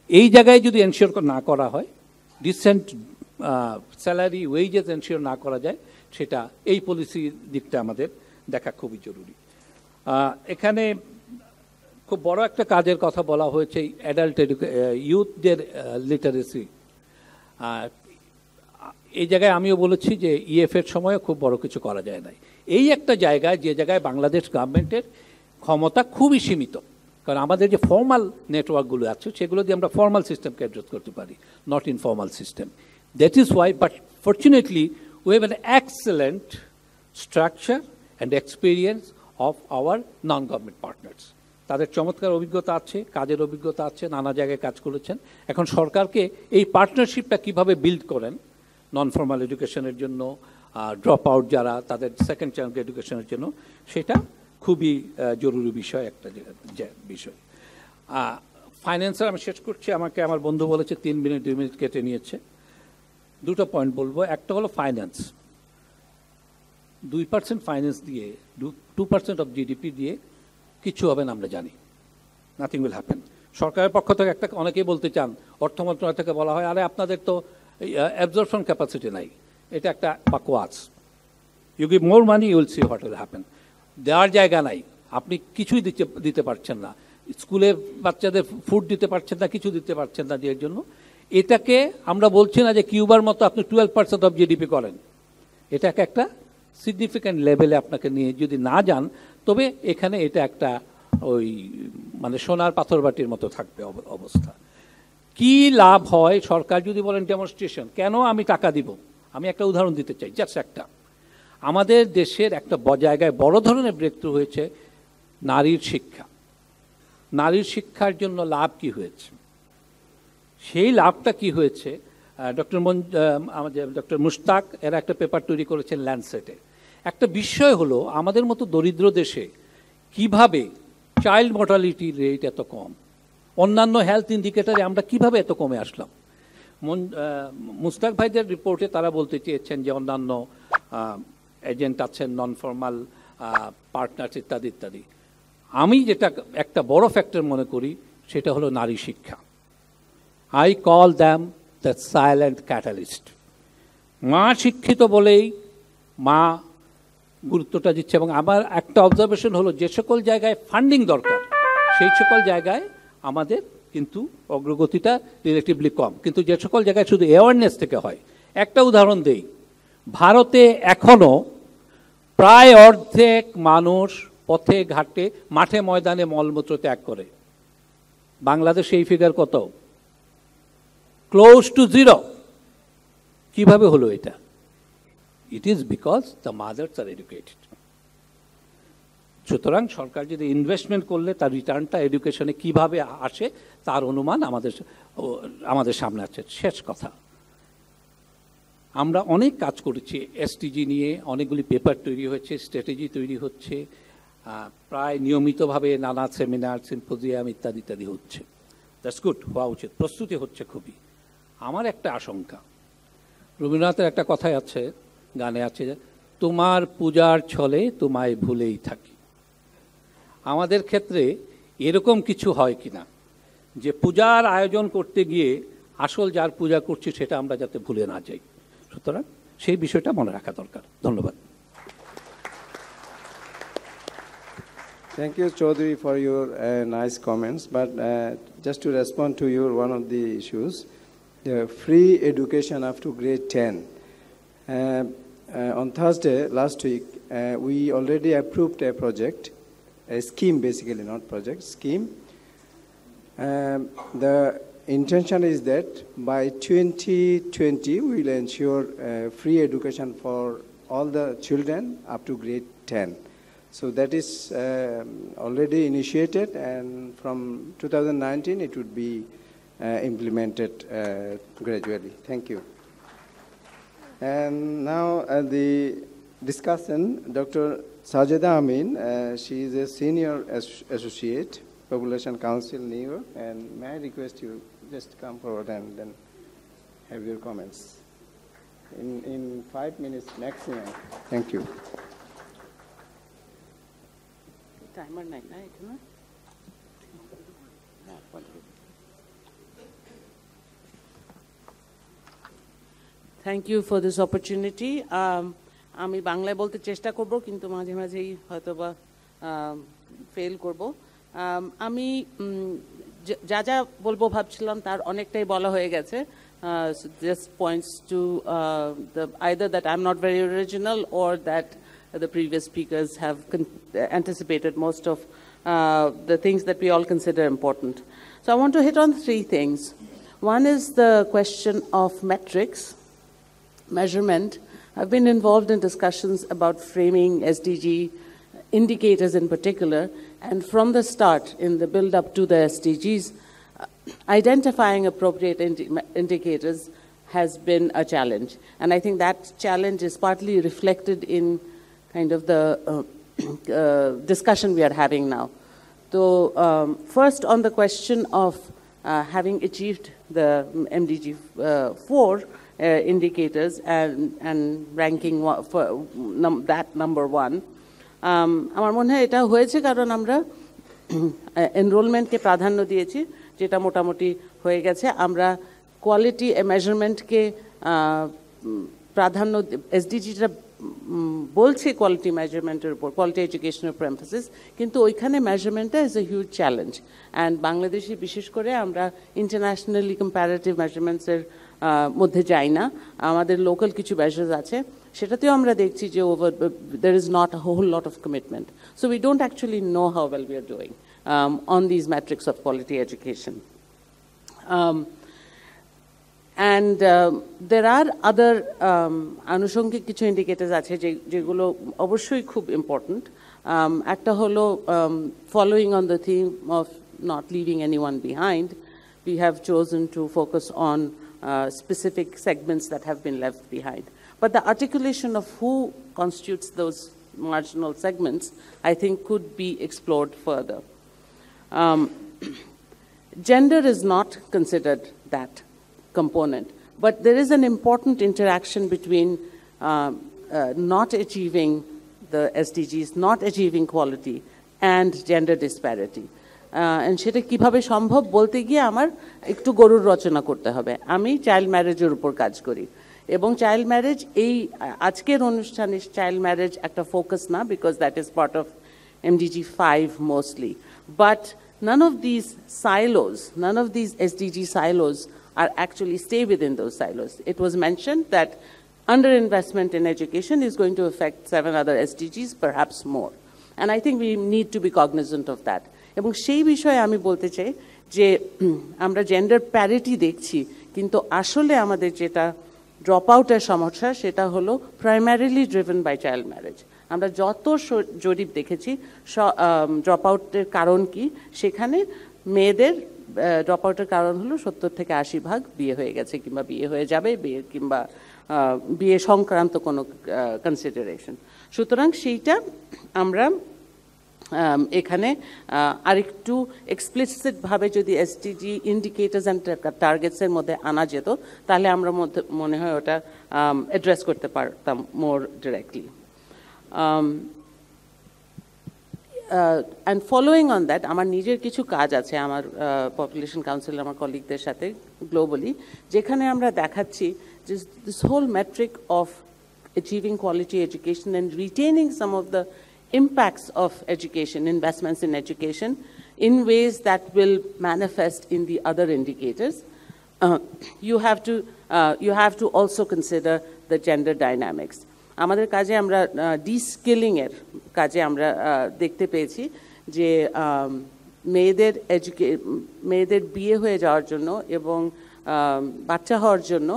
S3: এই জায়গায় যদি এনশিওর না করা হয়, ডিসেন্ট স্যালারি ওয়েজেস এনশিওর না করা যায়, সেটা এই পলিসির দিকটা আমাদের দেখা খুবই জরুরি। এখানে খুব বড় একটা কাজের কথা বলা হয়েছে, অ্যাডাল্ট ইউথদের লিটারেসি। এই জায়গায় আমিও বলেছি যে ইএফের সময়ও খুব বড় কিছু করা যায় নাই। এই একটা জায়গায়, যে জায়গায় বাংলাদেশ গভর্নমেন্টের ক্ষমতা খুবই সীমিত, কারণ আমাদের যে ফর্মাল নেটওয়ার্কগুলো আছে সেগুলো দিয়ে আমরা ফর্মাল সিস্টেমকে অ্যাড্রেস করতে পারি, not informal system. That is Y, but fortunately we have an excellent structure and experience of our non government partners. তাদের চমৎকার অভিজ্ঞতা আছে, কাজের অভিজ্ঞতা আছে, নানা জায়গায় কাজ করেছেন। এখন সরকারকে এই পার্টনারশিপটা কিভাবে বিল্ড করেন নন ফর্মাল এডুকেশনের জন্য, ড্রপ আউট যারা, তাদের সেকেন্ড চান্স এডুকেশনের জন্য, সেটা খুবই জরুরি বিষয়, একটা বিষয়। ফাইন্যান্সের আমি শেষ করছি, আমাকে আমার বন্ধু বলেছে 3 মিনিট 2 মিনিট কেটে নিয়েছে। দুটো পয়েন্ট বলবো। একটা হলো ফাইন্যান্স, 2% ফাইন্যান্স দিয়ে, 2% অফ জিডিপি দিয়ে কিছু হবে না আমরা জানি, নাথিং উইল হ্যাপেন। সরকারের পক্ষ থেকে একটা অনেকেই বলতে চান, অর্থ মন্ত্রণালয় থেকে বলা হয়, আরে আপনাদের তো অ্যাবজর্পশন ক্যাপাসিটি নাই। এটা একটা বাকওয়াস। You give more money, you will see what will happen. দেওয়ার জায়গা নাই, আপনি কিছুই দিতে পারছেন না, স্কুলে বাচ্চাদের ফুড দিতে পারছেন না, কিছু দিতে পারছেন না, এর জন্য এটাকে আমরা বলছি না যে কিউবার মতো আপনি 12% অফ জিডিপি করেন, এটাকে একটা সিগনিফিক্যান্ট লেভেলে আপনাকে নিয়ে যদি না যান, তবে এখানে এটা একটা ওই মানে সোনার পাথর বাটির মতো থাকবে অবস্থা। কি লাভ হয় সরকার যদি বলেন ডেমনস্ট্রেশন, কেন আমি টাকা দিব? আমি একটা উদাহরণ দিতে চাই, জাস্ট একটা। আমাদের দেশের একটা জায়গায় বড় ধরনের ব্রেকথ্রু হয়েছে নারীর শিক্ষা। নারীর শিক্ষার জন্য লাভ কি হয়েছে? সেই লাভটা কি হয়েছে? ডক্টর মুশতাক এরা একটা পেপার তৈরি করেছেন ল্যান্ডসেটে। একটা বিষয় হলো আমাদের মতো দরিদ্র দেশে কিভাবে চাইল্ড মর্টালিটি রেট এত কম, অন্যান্য হেলথ ইন্ডিকেটারে আমরা কিভাবে এত কমে আসলাম। মুশতাক ভাইদের রিপোর্টে তারা বলতে চেয়েছেন যে অন্যান্য এজেন্ট আছেন, নন ফর্মাল পার্টনার্স ইত্যাদি ইত্যাদি। আমি যেটা একটা বড় ফ্যাক্টর মনে করি সেটা হলো নারী শিক্ষা। I call them the silent catalyst. মা শিক্ষিত বলেই মা গুরুত্বটা দিচ্ছে। এবং আমার একটা অবজারভেশন হলো যে সকল জায়গায় ফান্ডিং দরকার সেই সকল জায়গায় আমাদের কিন্তু অগ্রগতিটা রিলেটিভলি কম, কিন্তু যে সকল জায়গায় শুধু অ্যাওয়ারনেস থেকে হয়। একটা উদাহরণ দেই, ভারতে এখনও প্রায় অর্ধেক মানুষ পথে ঘাটে মাঠে ময়দানে মলমূত্র ত্যাগ করে। বাংলাদেশে এই ফিগার কত? Close two 0। কিভাবে হলো এটা? It is because the mother's are educated. সুতরাং সরকার যদি ইনভেস্টমেন্ট করলে তার রিটার্নটা এডুকেশনে কিভাবে আসে তার অনুমান আমাদের সামনে আছে। শেষ কথা, আমরা অনেক কাজ করেছি এসটিজি নিয়ে, অনেকগুলি পেপার তৈরি হয়েছে, স্ট্র্যাটেজি তৈরি হচ্ছে, প্রায় নিয়মিতভাবে নানা সেমিনার, সিম্পোজিয়াম ইত্যাদি ইত্যাদি হচ্ছে। দ্যাটস গুড, হওয়া উচিত, প্রস্তুতি হচ্ছে খুবই। আমার একটা আশঙ্কা, রবীন্দ্রনাথের একটা কথাই আছে, গানে আছে, তোমার পূজার ছলে তোমায় ভুলেই থাকি। আমাদের ক্ষেত্রে এরকম কিছু হয় কিনা যে পূজার আয়োজন করতে গিয়ে আসল যার পূজা করছি সেটা আমরা যাতে ভুলে না যাই। সুতরাং সেই বিষয়টা মনে রাখা দরকার। ধন্যবাদ।
S1: Thank you, Chaudhary, for your nice comments. But just to respond to your one of the issues, the free education up to grade 10. On Thursday last week, we already approved a project, a scheme basically, not project, scheme. The intention is that by 2020, we will ensure free education for all the children up to grade 10. So that is already initiated, and from 2019 it would be implemented gradually. Thank you. And now the discussion, Dr. Sajida Amin, she is a senior associate, Population Council, New York, and may I request you just come forward and then have your comments in 5 minutes maximum. Thank you.
S4: Timer nahi na ekhane. Thank you for this opportunity. আমি বাংলায় বলতে চেষ্টা করব, কিন্তু মাঝে মাঝেই হয়তোবা fail করব। আমি যা যা বলবো ভাবছিলাম তার অনেকটাই বলা হয়ে গেছে। Just points to either that I'm not very original or that the previous speakers have anticipated most of the things that we all consider important. So I want to hit on 3 things. One is the question of metrics, measurement. I've been involved in discussions about framing SDG indicators in particular, and from the start, in the build-up to the SDGs, identifying appropriate indicators has been a challenge. And I think that challenge is partly reflected in kind of the discussion we are having now. So first on the question of having achieved the MDG 4 indicators and ranking for that number 1, আমার মনে হয় এটা হয়েছে কারণ আমরা এনরোলমেন্টকে প্রাধান্য দিয়েছি, যেটা মোটামুটি হয়ে গেছে। আমরা কোয়ালিটি মেজারমেন্টকে প্রাধান্য, এসডিজিটা বলছি কোয়ালিটি মেজারমেন্টের উপর, কোয়ালিটি এডুকেশনের উপর এমফাসিস, কিন্তু ওইখানে মেজারমেন্টটা is a huge challenge. And বাংলাদেশে বিশেষ করে আমরা ইন্টারন্যাশনালি কম্প্যারেটিভ মেজারমেন্টসের মধ্যে যাই না। আমাদের লোকাল কিছু মেজার্স আছে, সেটাতেও আমরা দেখছি যে there is not a whole lot of commitment. So we don't actually know how well we are doing on these metrics of quality education. And there are other আনুষঙ্গিক কিছু indicators আছে যেগুলো অবশ্যই খুব important. একটা হলো following on the theme of not leaving anyone behind, we have chosen to focus on specific segments that have been left behind. But the articulation of who constitutes those marginal segments, I think, could be explored further. Gender is not considered that component, but there is an important interaction between not achieving the SDGs, not achieving quality, and gender disparity. And সেটা কিভাবে সম্ভব বলতে গিয়ে আমার একটু গরুর রচনা করতে হবে। আমি চাইল্ড ম্যারেজের উপর কাজ করি এবং চাইল্ড ম্যারেজ এই আজকের অনুষ্ঠানে চাইল্ড ম্যারেজ একটা ফোকাস না, because that is part of MDG 5 mostly. But none of these silos, none of these SDG silos are actually stay within those silos. It was mentioned that underinvestment in education is going to affect 7 other SDGs, perhaps more. And I think we need to be cognizant of that. এবং সেই বিষয়ে আমি বলতে চাই যে আমরা gender parity দেখছি, কিন্তু আসলে আমাদের যেটা ড্রপ আউটের সমস্যা সেটা হলো primarily driven by child marriage. আমরা যত জরিপ দেখেছি ড্রপ আউটের কারণ কি, সেখানে মেয়েদের ড্রপ আউটের কারণ হলো 70 থেকে 80% বিয়ে হয়ে গেছে কিংবা বিয়ে হয়ে যাবে, কিংবা বিয়ে সংক্রান্ত কোনো কনসিডারেশন। সুতরাং সেইটা আমরা এখানে আরেকটু এক্সপ্লিসিটভাবে যদি এসডিজি ইন্ডিকেটরস অ্যান্ড টার্গেটসের মধ্যে আনা যেত, তাহলে আমরা মনে হয় ওটা অ্যাড্রেস করতে পারতাম more directly. And following on that, আমার নিজের কিছু কাজ আছে আমার পপুলেশন কাউন্সিল আমার কলিগদের সাথে গ্লোবালি, যেখানে আমরা দেখাচ্ছি যে this whole metric of achieving quality education and retaining some of the impacts of education, investments in education, in ways that will manifest in the other indicators. You have to also consider the gender dynamics. আমাদের কাজে আমরা de-skilling এর কাজে আমরা দেখতে পেয়েছি যে মেয়েদের বিয়ে হয়ে যাওয়ার জন্য এবং বাচ্চা হওয়ার জন্য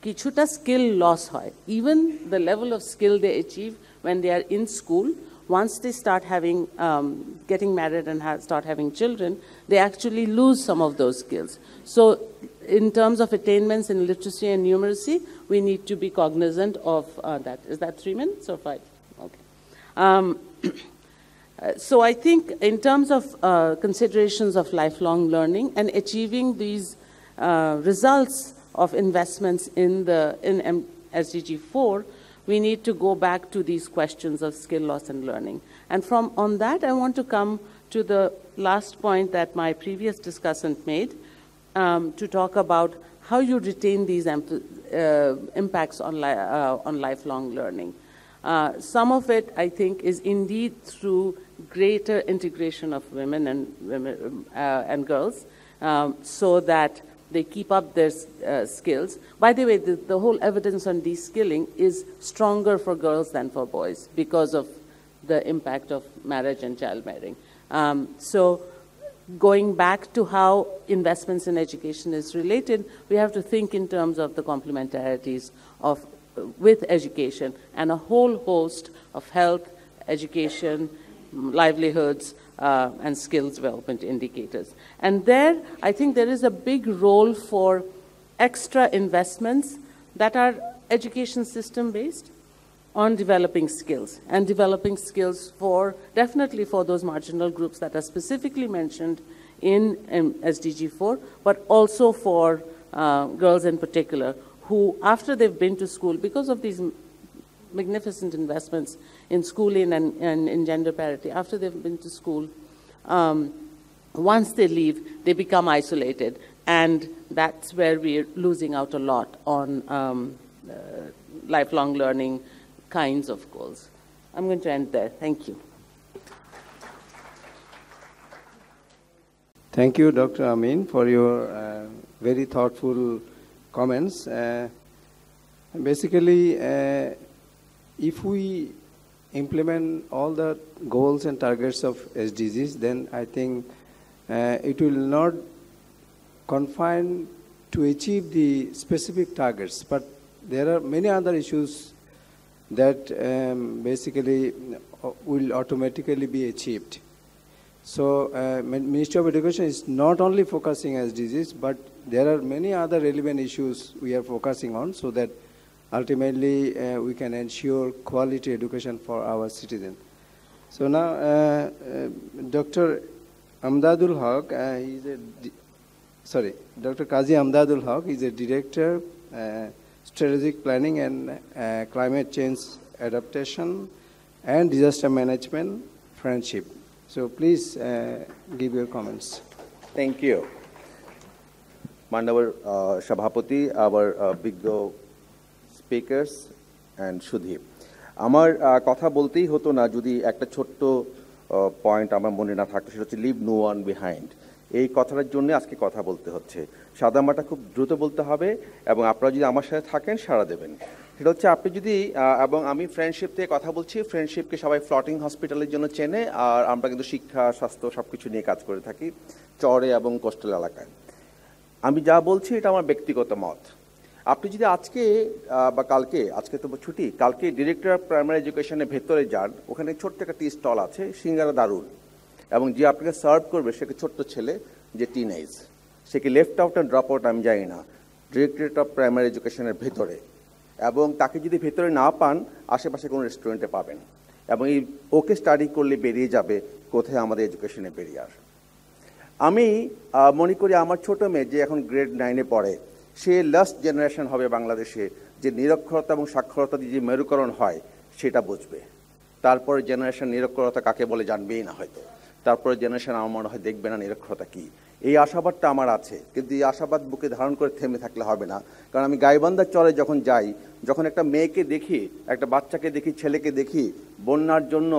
S4: কিছুটা স্কিল লস হয়। Even the level of skill they achieve when they are in school, once they start getting married and start having children, they actually lose some of those skills. So in terms of attainments in literacy and numeracy, we need to be cognizant of that. Is that 3 minutes or 5? Okay. So I think in terms of considerations of lifelong learning and achieving these results of investments in SDG 4, we need to go back to these questions of skill loss and learning. And on that, I want to come to the last point that my previous discussant made, to talk about how you retain these impacts on lifelong learning. Some of it, I think, is indeed through greater integration of women and girls, so that they keep up their skills. By the way, the whole evidence on de-skilling is stronger for girls than for boys because of the impact of marriage and childbearing. So going back to how investments in education is related, we have to think in terms of the complementarities with education and a whole host of health, education, livelihoods, and skills development indicators. And there, I think there is a big role for extra investments that are education system based on developing skills, and developing skills definitely for those marginal groups that are specifically mentioned in SDG 4, but also for girls in particular, who after they've been to school, because of these magnificent investments in schooling and in gender parity, after they've been to school, once they leave, they become isolated. And that's where we're losing out a lot on lifelong learning kinds of goals. I'm going to end there. Thank you.
S1: Thank you, Dr. Amin, for your very thoughtful comments. Basically, if we implement all the goals and targets of SDGs, then I think it will not confine to achieve the specific targets, but there are many other issues that basically will automatically be achieved. So Ministry of Education is not only focusing SDGs, but there are many other relevant issues we are focusing on, so that ultimately we can ensure quality education for our citizens. So now Dr. Amdadul Haq, Dr. Qazi Amdadul Haq is a Director, Strategic Planning and Climate Change Adaptation and Disaster Management, Friendship. So please give your comments.
S5: Thank you. Mandawar Shabhapati, our big speakers and Shudhi. আমার কথা বলতেই হতো না যদি একটা ছোট্ট point আমার মনে না থাকতো, সেটা হচ্ছে লিভ নো ওয়ান বিহাইন্ড। এই কথাটার জন্য আজকে কথা বলতে হচ্ছে। সাদামাটা খুব দ্রুত বলতে হবে এবং আপনারা যদি আমার সাথে থাকেন সাড়া দেবেন। সেটা হচ্ছে আপনি যদি, এবং আমি ফ্রেন্ডশিপ থেকে কথা বলছি, ফ্রেন্ডশিপকে সবাই ফ্লোটিং হসপিটালের জন্য চেনে, আর আমরা কিন্তু শিক্ষা, স্বাস্থ্য সব কিছু নিয়ে কাজ করে থাকি চরে এবং কোস্টাল এলাকায়। আমি যা বলছি এটা আমার ব্যক্তিগত মত। আপনি যদি আজকে বা কালকে, আজকে তো ছুটি, কালকে ডিরেক্টর অফ প্রাইমারি এডুকেশনের ভেতরে যান, ওখানে ছোট্ট একটা টি স্টল আছে, সিঙ্গারা দারুণ, এবং যে আপনাকে সার্ভ করবে সে ছোট্ট ছেলে, যে টিনেজ, সে কি left out and drop out আমি জানি না, ডিরেক্টরেট অফ প্রাইমারি এডুকেশনের ভেতরে, এবং তাকে যদি ভেতরে না পান আশেপাশে কোনো রেস্টুরেন্টে পাবেন, এবং এই ওকে স্টাডি করলে বেরিয়ে যাবে কোথায় আমাদের এডুকেশনে বেরিয়ার। আমি মনে করি আমার ছোটো মেয়ে যে এখন গ্রেড 9-এ পড়ে, সে লাস্ট জেনারেশন হবে বাংলাদেশে যে নিরক্ষরতা এবং সাক্ষরতা দিয়ে যে মেরুকরণ হয় সেটা বুঝবে। তারপরে জেনারেশন নিরক্ষরতা কাকে বলে জানবেই না হয়তো, তারপরে জেনারেশন আমার মনে হয় দেখবে না নিরক্ষরতা কী। এই আশাবাদটা আমার আছে, কিন্তু এই আশাবাদ বুকে ধারণ করে থেমে থাকলে হবে না। কারণ আমি গাইবান্ধার চরে যখন যাই, যখন একটা মেয়েকে দেখি, একটা বাচ্চাকে দেখি, ছেলেকে দেখি, বন্যার জন্য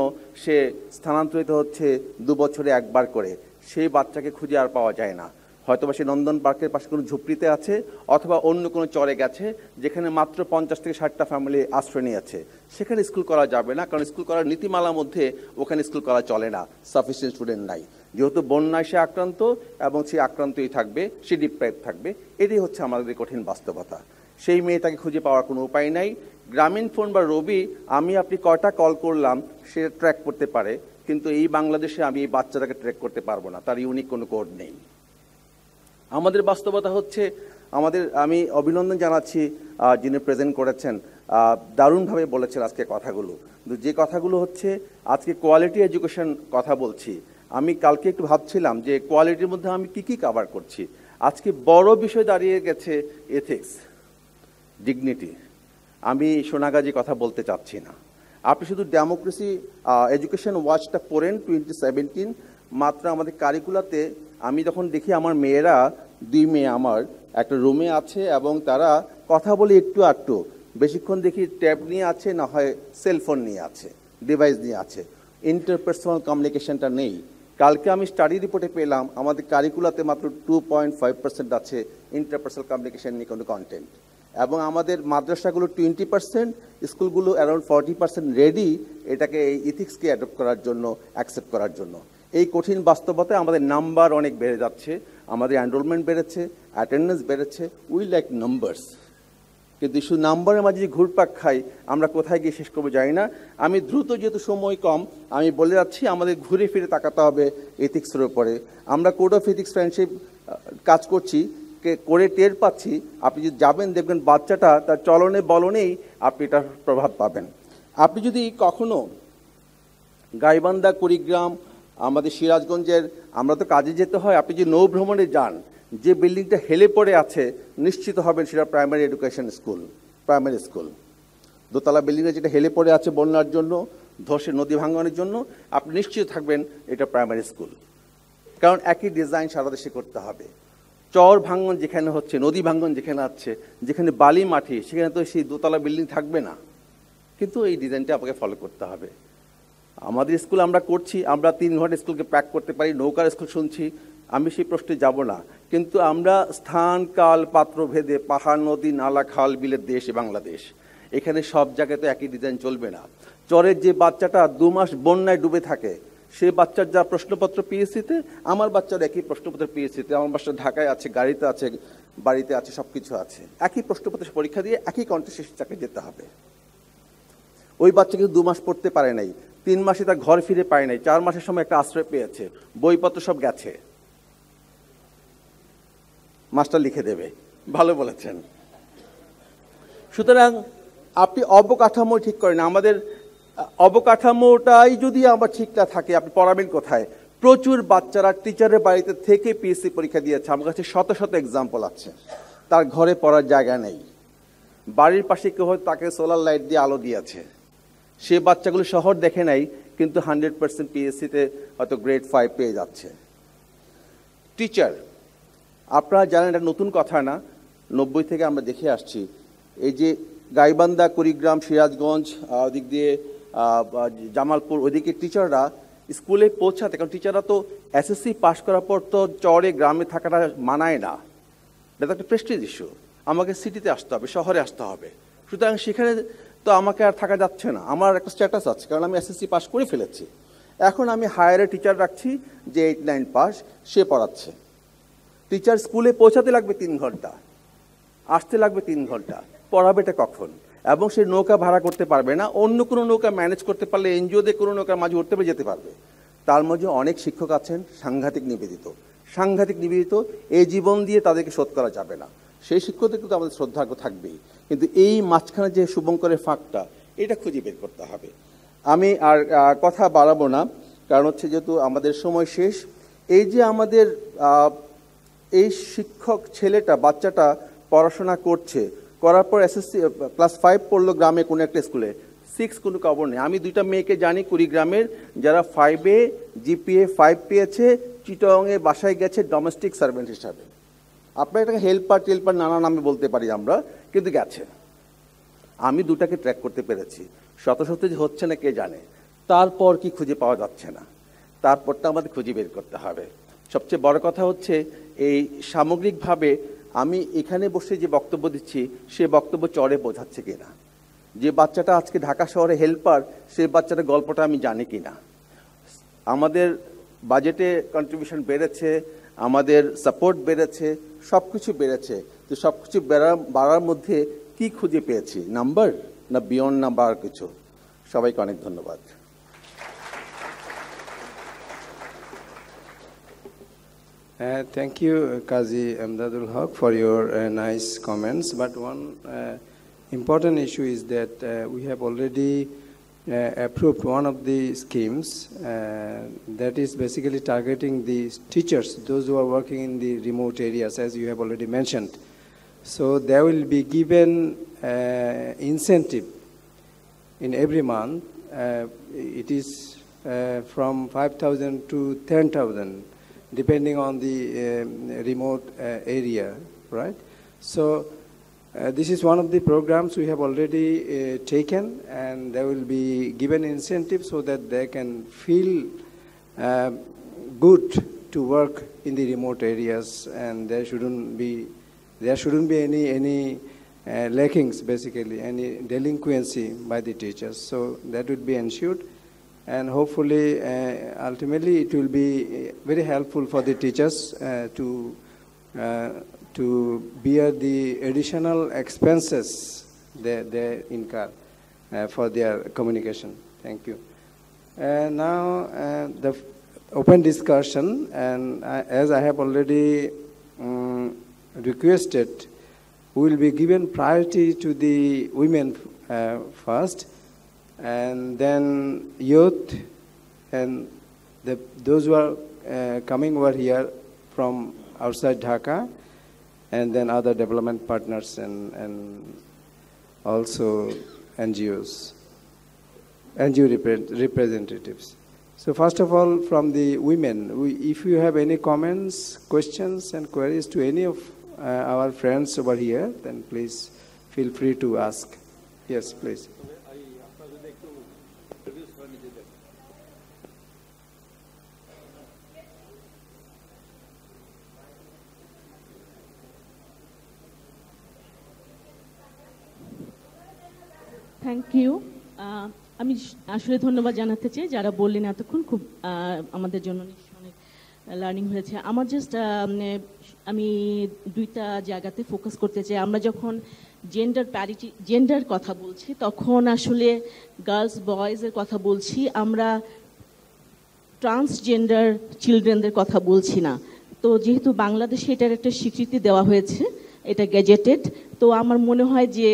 S5: সে স্থানান্তরিত হচ্ছে 2 বছরে একবার করে, সেই বাচ্চাকে খুঁজে আর পাওয়া যায় না। হয়তোবা সে নন্দন পার্কের পাশে কোনো ঝুপড়িতে আছে, অথবা অন্য কোনো চরে গেছে যেখানে মাত্র 50 থেকে 60টা ফ্যামিলি আশ্রয় নিয়েছে। সেখানে স্কুল করা যাবে না, কারণ স্কুল করার নীতিমালার মধ্যে ওখানে স্কুল করা চলে না, সাফিসিয়েন্ট স্টুডেন্ট নাই। যেহেতু বন্যায় সে আক্রান্ত, এবং সে আক্রান্তই থাকবে, সে ডিপ্রাইভ থাকবে। এটাই হচ্ছে আমাদের কঠিন বাস্তবতা। সেই মেয়েটাকে খুঁজে পাওয়ার কোনো উপায় নাই। গ্রামীণ ফোন বা রবি, আমি আপনি কয়টা কল করলাম সে ট্র্যাক করতে পারে, কিন্তু এই বাংলাদেশে আমি এই বাচ্চাটাকে ট্র্যাক করতে পারবো না, তার ইউনিক কোনো কোড নেই। আমাদের বাস্তবতা হচ্ছে, আমি অভিনন্দন জানাচ্ছি যিনি প্রেজেন্ট করেছেন, দারুণভাবে বলেছেন আজকে কথাগুলো। যে কথাগুলো হচ্ছে আজকে কোয়ালিটি এডুকেশন কথা বলছি, আমি কালকে একটু ভাবছিলাম যে কোয়ালিটির মধ্যে আমি কি কভার করছি। আজকে বড় বিষয় দাঁড়িয়ে গেছে এথিক্স, ডিগনিটি। আমি সোনাগাজী কথা বলতে চাচ্ছি না। আপনি শুধু ডেমোক্রেসি এডুকেশন ওয়াচটা পড়েন 2017, মাত্র আমাদের কারিকুলাতে আমি যখন দেখি আমার মেয়েরা, 2 মেয়ে আমার একটা রুমে আছে এবং তারা কথা বলে একটু আধটু, বেশিক্ষণ দেখি ট্যাব নিয়ে আছে, না হয় সেলফোন নিয়ে আছে, ডিভাইস নিয়ে আছে, ইন্টারপার্সোনাল কমিউনিকেশনটা নেই। কালকে আমি স্টাডি রিপোর্টে পেলাম আমাদের কারিকুলাতে মাত্র 2.5% আছে ইন্টারপার্সোনাল কমিউনিকেশন নিয়ে কোনো কন্টেন্ট, এবং আমাদের মাদ্রাসাগুলো 20%, স্কুলগুলো অ্যারাউন্ড 40% রেডি এটাকে এই ইথিক্সকে অ্যাডপ্ট করার জন্য, অ্যাকসেপ্ট করার জন্য। এই কঠিন বাস্তবতায় আমাদের নাম্বার অনেক বেড়ে যাচ্ছে, আমাদের এনরোলমেন্ট বেড়েছে, অ্যাটেন্ডেন্স বেড়েছে, উই লাইক নাম্বারস, কিন্তু শুধু নাম্বারের মাঝে যে ঘুরপাক খাই, আমরা কোথায় গিয়ে শেষ করবো জানি না। আমি দ্রুত, যেহেতু সময় কম, আমি বলে যাচ্ছি আমাদের ঘুরে ফিরে তাকাতে হবে এথিক্সের উপরে। আমরা কোড অফ এথিক্স ফ্রেন্ডশিপ কাজ করছি, করে টের পাচ্ছি। আপনি যদি যাবেন দেখবেন বাচ্চাটা তার চলনে বলনেই আপনি এটার প্রভাব পাবেন। আপনি যদি কখনো গাইবান্ধা, কুড়িগ্রাম, আমাদের সিরাজগঞ্জের, আমরা তো কাজে যেতে হয়, আপনি যে নৌ ভ্রমণে যান, যে বিল্ডিংটা হেলে পড়ে আছে নিশ্চিত হবেন সেটা primary education school, primary school. দোতলা বিল্ডিংয়ে যেটা হেলে পড়ে আছে বন্যার জন্য, ধসে নদী ভাঙনের জন্য, আপনি নিশ্চিত থাকবেন এটা প্রাইমারি স্কুল। কারণ একই ডিজাইন সারা দেশে করতে হবে। চর ভাঙন যেখানে হচ্ছে, নদী ভাঙন যেখানে আছে, যেখানে বালি মাটি, সেখানে তো সেই দোতলা বিল্ডিং থাকবে না, কিন্তু এই ডিজাইনটা আপনাকে ফলো করতে হবে। আমাদের স্কুল আমরা করছি, আমরা 3 ঘন্টা স্কুলকে প্যাক করতে পারি, নৌকার স্কুল শুনছি, আমি সেই প্রশ্নে যাব না, কিন্তু আমরা স্থান, কাল, পাত্র ভেদে পাহাড়, নদী, নালা, খাল, বিলের দেশ বাংলাদেশ। এখানে সব জায়গায় তো একই ডিজাইন চলবে না। চরের যে বাচ্চাটা 2 মাস বন্যায় ডুবে থাকে, সে বাচ্চার যা প্রশ্নপত্র পিএসসিতে, আমার বাচ্চার একই প্রশ্নপত্র পিএসসিতে। আমার বাচ্চা ঢাকায় আছে, গাড়িতে আছে, বাড়িতে আছে, সব কিছু আছে। একই প্রশ্নপত্র পরীক্ষা দিয়ে একই কন্টেস্টে তাকে যেতে হবে। ওই বাচ্চা কিন্তু 2 মাস পড়তে পারে নাই, 3 মাসে তার ঘর ফিরে পায় নাই, 4 মাসের সময় একটা আশ্রয় পেয়েছে, বইপত্র সব গেছে, মাস্টার লিখে দেবে। ভালো বলেছেন। সুতরাং আপনি অবকাঠামো ঠিক করেন, আমাদের অবকাঠামোটাই যদি আমার ঠিক না থাকে, আপনি পড়াবেন কোথায়? প্রচুর বাচ্চারা টিচারের বাড়িতে থেকে পিএসসি পরীক্ষা দিয়েছে, আমার কাছে শত শত এক্সাম্পল আছে। তার ঘরে পড়ার জায়গা নেই, বাড়ির পাশে কেউ হয়তো তাকে সোলার লাইট দিয়ে আলো দিয়েছে, সে বাচ্চাগুলো শহর দেখে নাই, কিন্তু 100% পিএসসিতে হয়তো গ্রেড 5 পেয়ে যাচ্ছে। টিচার, আপনারা জানেন এটা নতুন কথা না, 90 থেকে আমরা দেখে আসছি। এই যে গাইবান্ধা, কুড়িগ্রাম, সিরাজগঞ্জ, ওদিক দিয়ে জামালপুর, ওইদিকে টিচাররা স্কুলে পৌঁছাতে, কারণ টিচাররা তো এসএসসি পাশ করার পর তো চরে গ্রামে থাকাটা মানায় না, এটা তো একটা প্রেস্টিজ ইস্যু। আমাকে সিটিতে আসতে হবে, শহরে আসতে হবে। সুতরাং সেখানে তো আমাকে আর থাকা যাচ্ছে না, আমার একটা স্ট্যাটাস আছে, কারণ আমি এসএসসি পাস করে ফেলেছি। এখন আমি হায়ারে টিচার রাখছি যে 8-9 পাস, সে পড়াচ্ছে। টিচার স্কুলে পৌঁছাতে লাগবে 3 ঘন্টা, আসতে লাগবে 3 ঘন্টা, পড়াবেটা কখন? এবং সে নৌকা ভাড়া করতে পারবে না, অন্য কোনো নৌকা ম্যানেজ করতে পারলে এনজিওদের কোনো নৌকার মাঝে উঠতে যেতে পারবে। তার মধ্যে অনেক শিক্ষক আছেন সাংঘাতিক নিবেদিত, এই জীবন দিয়ে তাদেরকে শোধ করা যাবে না। সেই শিক্ষকদের কিন্তু আমাদের শ্রদ্ধার্ঘ্য থাকবেই, কিন্তু এই মাঝখানে যে শুভঙ্করের ফাঁকটা, এটা খুঁজে বের করতে হবে। আমি আর কথা বাড়াবো না, কারণ হচ্ছে যেহেতু আমাদের সময় শেষ। এই যে আমাদের এই শিক্ষক ছেলেটা, বাচ্চাটা পড়াশোনা করছে, করার পর এসএসসি ক্লাস 5 পড়লো গ্রামে কোনো একটা স্কুলে, 6 কোনো খবর নেই। আমি 2টা মেয়েকে জানি কুড়িগ্রামের, যারা 5-এ জিপিএ 5 পেয়েছে, চিটংয়ে বাসায় গেছে ডোমেস্টিক সার্ভেন্ট হিসাবে। আপনার এটাকে হেল্পার নানা নামে বলতে পারি আমরা, কিন্তু গেছে। আমি 2টাকে ট্র্যাক করতে পেরেছি। শত শত যে হচ্ছে না কে জানে। তারপর কি খুঁজে পাওয়া যাচ্ছে না, তারপরটা আমাদের খুঁজে বের করতে হবে। সবচেয়ে বড় কথা হচ্ছে এই সামগ্রিকভাবে আমি এখানে বসে যে বক্তব্য দিচ্ছি, সে বক্তব্য চরে বোঝাচ্ছে কিনা। যে বাচ্চাটা আজকে ঢাকা শহরে হেল্পার, সেই বাচ্চাটার গল্পটা আমি জানি কিনা। আমাদের বাজেটে কন্ট্রিবিউশন বেড়েছে, আমাদের সাপোর্ট বেড়েছে, সব কিছু বেড়েছে, তো সব কিছু বাড়ার মধ্যে কি খুঁজে পেয়েছি? নাম্বার না বিয়ন্ড নাম্বার কিছু? সবাইকে অনেক ধন্যবাদ।
S1: Thank you, Qazi Amdadul Haq, for your nice comments. But one important issue is that we have already approved one of the schemes that is basically targeting the teachers, those who are working in the remote areas, as you have already mentioned. So there will be given incentive in every month. It is from 5,000 to 10,000. Depending on the remote area, right? So this is one of the programs we have already taken, and there will be given incentive so that they can feel good to work in the remote areas, and there shouldn't be any lackings, basically, any delinquency by the teachers. So that would be ensured. And hopefully, ultimately, it will be very helpful for the teachers to bear the additional expenses they incur for their communication. Thank you. Now, the open discussion, and as I have already requested, we will be given priority to the women first, and then youth, and those who are coming over here from outside Dhaka, and then other development partners and also NGO representatives. So first of all, from the women, if you have any comments, questions, and queries to any of our friends over here, then please feel free to ask. Yes, please.
S6: Thank you. আমি আসলে ধন্যবাদ জানাতে চাই যারা বললেন এতক্ষণ, খুব আমাদের জন্য অনেক লার্নিং হয়েছে। আমার জাস্ট আমি দুইটা জায়গাতে ফোকাস করতে চাই। আমরা যখন জেন্ডার প্যারিটি, জেন্ডার কথা বলছি, তখন আসলে গার্লস বয়েজের কথা বলছি, আমরা ট্রান্সজেন্ডার চিলড্রেনদের কথা বলছি না। তো যেহেতু বাংলাদেশে এটার একটা স্বীকৃতি দেওয়া হয়েছে, এটা গ্যাজেটেড, তো আমার মনে হয় যে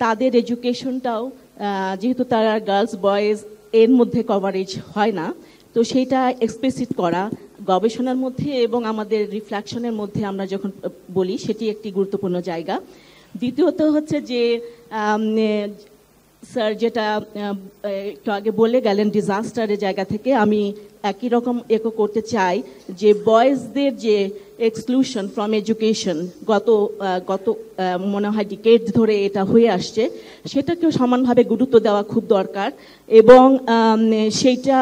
S6: তাদের এডুকেশনটাও, যেহেতু তারা গার্লস বয়েজ এর মধ্যে কভারেজ হয় না, তো সেইটা এক্সপ্লিসিট করা গবেষণার মধ্যে এবং আমাদের রিফ্লেকশনের মধ্যে আমরা যখন বলি, সেটি একটি গুরুত্বপূর্ণ জায়গা। দ্বিতীয়ত হচ্ছে যে স্যার যেটা একটু আগে বলে গেলেন ডিজাস্টারের জায়গা থেকে, আমি একই রকম একো করতে চাই যে বয়েজদের যে এক্সক্লুশন ফ্রম এডুকেশন গত মনে হয় ডিকেড ধরে এটা হয়ে আসছে, সেটাকেও সমানভাবে গুরুত্ব দেওয়া খুব দরকার। এবং সেইটা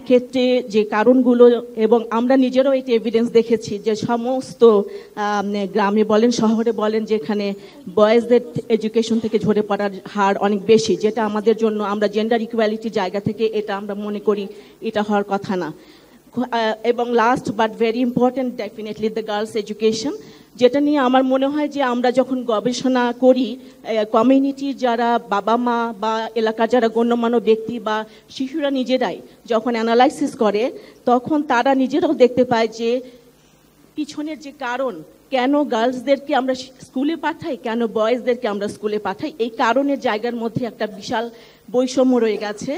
S6: ক্ষেত্রে যে কারণগুলো, এবং আমরা নিজেরাও এটা এভিডেন্স দেখেছি যে সমস্ত গ্রামে বলেন শহরে বলেন যেখানে বয়েজদের এডুকেশন থেকে ঝরে পড়ার হার অনেক বেশি, যেটা আমাদের জন্য, আমরা জেন্ডার ইকুয়ালিটির জায়গা থেকে এটা আমরা মনে করি এটা হওয়ার কথা না। এবং last but very important, definitely the girls education, যেটা নিয়ে আমার মনে হয় যে আমরা যখন গবেষণা করি, কমিউনিটির যারা বাবা মা বা এলাকার যারা গণ্যমান্য ব্যক্তি বা শিশুরা নিজেরাই যখন অ্যানালাইসিস করে, তখন তারা নিজেরাও দেখতে পায় যে পিছনের যে কারণ, কেন গার্লসদেরকে আমরা স্কুলে পাঠাই, কেন বয়েজদেরকে আমরা স্কুলে পাঠাই, এই কারণের জায়গার মধ্যে একটা বিশাল বৈষম্য রয়ে গেছে।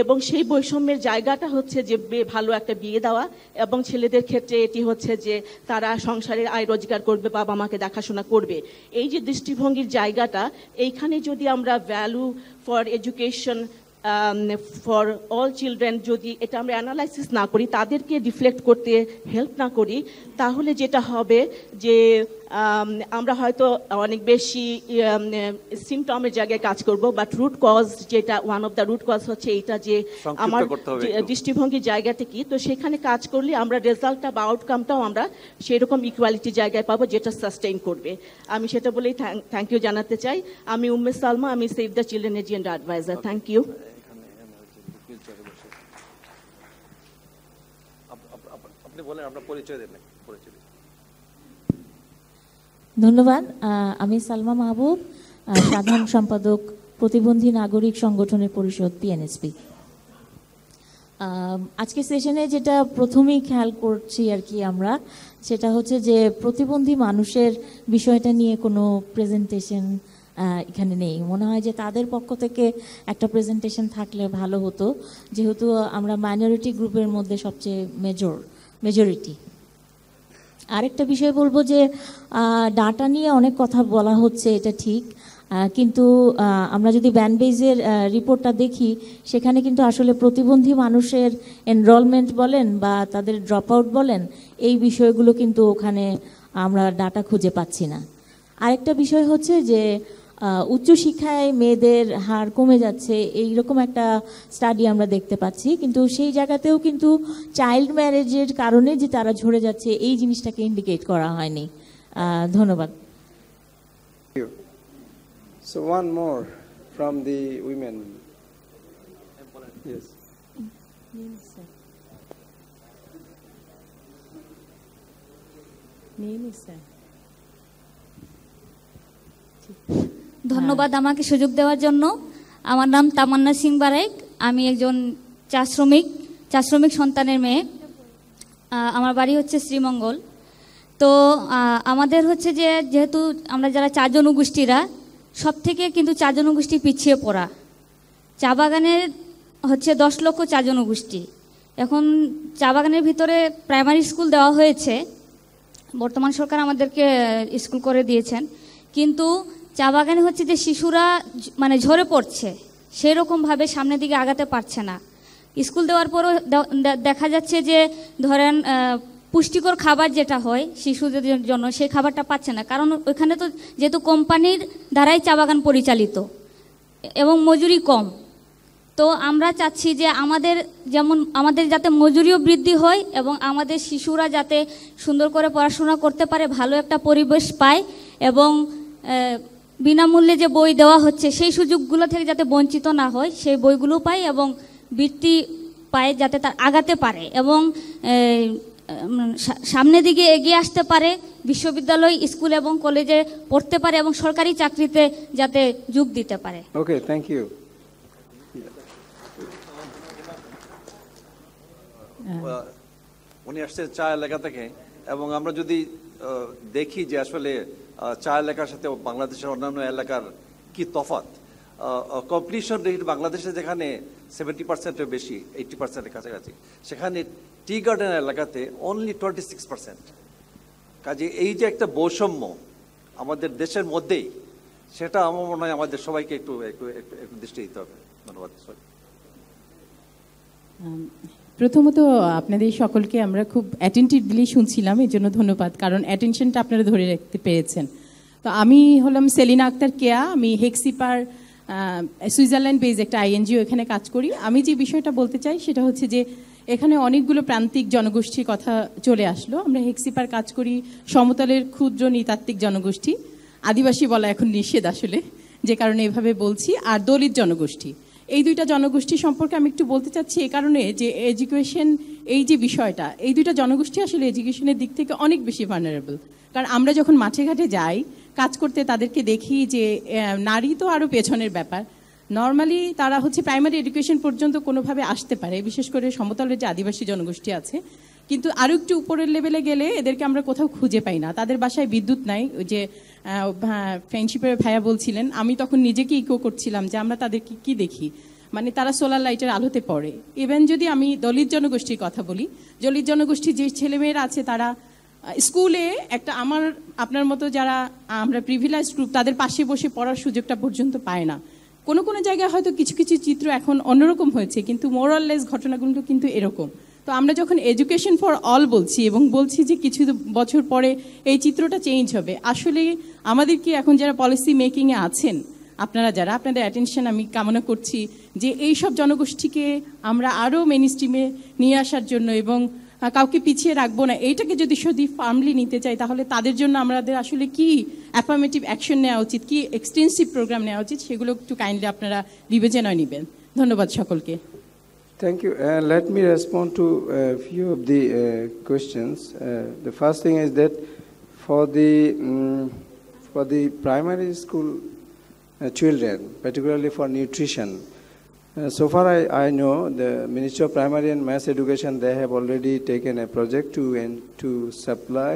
S6: এবং সেই বৈষম্যের জায়গাটা হচ্ছে যে ভালো একটা বিয়ে দেওয়া, এবং ছেলেদের ক্ষেত্রে এটি হচ্ছে যে তারা সংসারের আয় রোজগার করবে, বাবা মাকে দেখাশোনা করবে। এই যে দৃষ্টিভঙ্গির জায়গাটা, এইখানে যদি আমরা value for education for all children যদি এটা আমরা অ্যানালাইসিস না করি, তাদেরকে রিফ্লেক্ট করতে হেল্প না করি, তাহলে যেটা হবে যে আমরা হয়তো অনেক বেশি সিমটমের জায়গায় কাজ করব, বাট রুট কজ, যেটা one of the root cause হচ্ছে এইটা যে আমার দৃষ্টিভঙ্গির জায়গাটা কি, তো সেখানে কাজ করলে আমরা রেজাল্টটা বা আউটকামটাও আমরা সেরকম ইকুয়ালিটি জায়গায় পাবো যেটা সাস্টেইন করবে। আমি সেটা বলেই থ্যাংক ইউ জানাতে চাই। আমি উম্মে সালমা, আমি Save the Children gender advisor. Thank you.
S7: ধন্যবাদ। আমি সালমা মাহবুব, সাধারণ সম্পাদক, প্রতিবন্ধী নাগরিক সংগঠনের পরিষদ, পিএনএসপি। আজকের সেশনে যেটা প্রথমেই খেয়াল করছি আর কি আমরা, সেটা হচ্ছে যে প্রতিবন্ধী মানুষের বিষয়টা নিয়ে কোনো প্রেজেন্টেশন এখানে নেই। মনে হয় যে তাদের পক্ষ থেকে একটা প্রেজেন্টেশন থাকলে ভালো হতো, যেহেতু আমরা মাইনরিটি গ্রুপের মধ্যে সবচেয়ে মেজরিটি। আরেকটা বিষয় বলবো যে ডাটা নিয়ে অনেক কথা বলা হচ্ছে, এটা ঠিক, কিন্তু আমরা যদি ব্যানবেজের রিপোর্টটা দেখি, সেখানে কিন্তু আসলে প্রতিবন্ধী মানুষের এনরোলমেন্ট বলেন বা তাদের ড্রপ আউট বলেন, এই বিষয়গুলো কিন্তু ওখানে আমরা ডাটা খুঁজে পাচ্ছি না। আরেকটা বিষয় হচ্ছে যে উচ্চশিক্ষায় মেয়েদের হার কমে যাচ্ছে, এইরকম একটা স্টাডি আমরা দেখতে পাচ্ছি, কিন্তু সেই জায়গাতেও কিন্তু চাইল্ড ম্যারেজের কারণে যে তারা ঝরে যাচ্ছে, এই জিনিসটাকে ইন্ডিকেট করা হয়নি। ধন্যবাদ।
S1: So one more from the women. Yes.
S8: ধন্যবাদ আমাকে সুযোগ দেওয়ার জন্য। আমার নাম তামান্না সিং বারেক, আমি একজন চা শ্রমিক সন্তানের মেয়ে। আমার বাড়ি হচ্ছে শ্রীমঙ্গল। তো আমাদের হচ্ছে যে, যেহেতু আমরা যারা চা জনগোষ্ঠীরা, সব থেকে কিন্তু চা জনগোষ্ঠী পিছিয়ে পড়া। চা বাগানের হচ্ছে 10 লক্ষ চা জনগোষ্ঠী। এখন চা বাগানের ভিতরে প্রাইমারি স্কুল দেওয়া হয়েছে, বর্তমান সরকার আমাদেরকে স্কুল করে দিয়েছেন, কিন্তু চা বাগানে হচ্ছে যে শিশুরা মানে ঝরে পড়ছে, সেরকমভাবে সামনের দিকে আগাতে পারছে না। স্কুল দেওয়ার পরও দেখা যাচ্ছে যে ধরেন পুষ্টিকর খাবার যেটা হয় শিশুদের জন্য, সেই খাবারটা পাচ্ছে না, কারণ ওইখানে তো যেহেতু কোম্পানির দ্বারাই চা বাগান পরিচালিত এবং মজুরি কম। তো আমরা চাচ্ছি যে আমাদের যাতে মজুরিও বৃদ্ধি হয় এবং আমাদের শিশুরা যাতে সুন্দর করে পড়াশোনা করতে পারে, ভালো একটা পরিবেশ পায় এবং বিনামূল্যে যে বই দেওয়া হচ্ছে সেই সুযোগগুলো থেকে যাতে বঞ্চিত না হয় সেই বইগুলো পায় এবং বৃত্তি পায় যাতে তার আগাতে পারে এবং সামনের দিকে এগিয়ে আসতে পারে, বিশ্ববিদ্যালয়, স্কুল এবং কলেজে পড়তে পারে এবং সরকারি চাকরিতে যাতে যোগ দিতে পারে।
S1: ওকে, থ্যাংক ইউ।
S9: উনি আসছেন চা এলাকা থেকে, এবং আমরা যদি দেখি যে আসলে চা এলাকার সাথে বাংলাদেশের অন্যান্য এলাকার কি তফাৎ, কমপ্লিশন রেট বাংলাদেশে যেখানে 70%-এর বেশি, 80%-এর কাছাকাছি, সেখানে টি গার্ডেন এলাকাতে অনলি 26%। কাজে এই যে একটা বৈষম্য আমাদের দেশের মধ্যেই, সেটা আমার মনে হয় আমাদের সবাইকে একটু একটু একটু দৃষ্টি দিতে হবে। ধন্যবাদ।
S10: প্রথমত আপনাদের সকলকে আমরা খুব অ্যাটেন্টিভলি শুনছিলাম, এই জন্য ধন্যবাদ, কারণ অ্যাটেনশনটা আপনারা ধরে রাখতে পেরেছেন। তো আমি হলাম সেলিনা আক্তার কেয়া, আমি হেক্সিপার সুইজারল্যান্ড বেজ একটা আইএনজিও এখানে কাজ করি। আমি যে বিষয়টা বলতে চাই সেটা হচ্ছে যে এখানে অনেকগুলো প্রান্তিক জনগোষ্ঠীর কথা চলে আসলো। আমরা হেক্সিপার কাজ করি সমতলের ক্ষুদ্র নৃতাত্ত্বিক জনগোষ্ঠী, আদিবাসী বলা এখন নিষেধ আসলে, যে কারণে এভাবে বলছি, আর দলিত জনগোষ্ঠী। এই দুইটা জনগোষ্ঠী সম্পর্কে আমি একটু বলতে চাচ্ছি এই কারণে যে এডুকেশন, এই যে বিষয়টা, এই দুইটা জনগোষ্ঠী আসলে এডুকেশনের দিক থেকে অনেক বেশি ভালনারেবল। কারণ আমরা যখন মাঠে ঘাটে যাই কাজ করতে, তাদেরকে দেখি যে নারী তো আরও পেছনের ব্যাপার, নর্মালি তারা হচ্ছে প্রাইমারি এডুকেশন পর্যন্ত কোনোভাবে আসতে পারে, বিশেষ করে সমতলের যে আদিবাসী জনগোষ্ঠী আছে। কিন্তু আরও একটু উপরের লেভেলে গেলে এদেরকে আমরা কোথাও খুঁজে পাই না। তাদের বাসায় বিদ্যুৎ নাই, ওই যে ফ্রেন্ডশিপের ভাইয়া বলছিলেন, আমি তখন নিজেকে ইকো করছিলাম যে আমরা তাদেরকে কি দেখি, মানে তারা সোলার লাইটের আলোতে পড়ে। ইভেন যদি আমি দলিত জনগোষ্ঠীর কথা বলি, দলিত জনগোষ্ঠীর যে ছেলেমেয়েরা আছে তারা স্কুলে একটা আপনার মতো যারা আমরা প্রিভিলেজ গ্রুপ, তাদের পাশে বসে পড়ার সুযোগটা পর্যন্ত পায় না। কোনো কোনো জায়গায় হয়তো কিছু কিছু চিত্র এখন অন্যরকম হয়েছে, কিন্তু মোরাললেস ঘটনাগুলো কিন্তু এরকম। তো আমরা যখন এডুকেশন ফর অল বলছি এবং বলছি যে কিছু বছর পরে এই চিত্রটা চেঞ্জ হবে, আসলে আমাদের কি এখন যারা পলিসি মেকিংয়ে আছেন, আপনারা যারা, আপনাদের অ্যাটেনশন আমি কামনা করছি যে এই সব জনগোষ্ঠীকে আমরা আরও মেইন স্ট্রিমে নিয়ে আসার জন্য এবং কাউকে পিছিয়ে রাখবো না, এইটাকে যদি ফার্মলি নিতে চাই, তাহলে তাদের জন্য আমাদের আসলে কি অ্যাফার্মেটিভ অ্যাকশন নেওয়া উচিত, কি এক্সটেন্সিভ প্রোগ্রাম নেওয়া উচিত, সেগুলো একটু কাইন্ডলি আপনারা বিবেচনায় নেবেন। ধন্যবাদ সকলকে।
S1: Thank you. Let me respond to a few of the questions. The first thing is that for the primary school children, particularly for nutrition, so far I know the Ministry of Primary and Mass Education, they have already taken a project to supply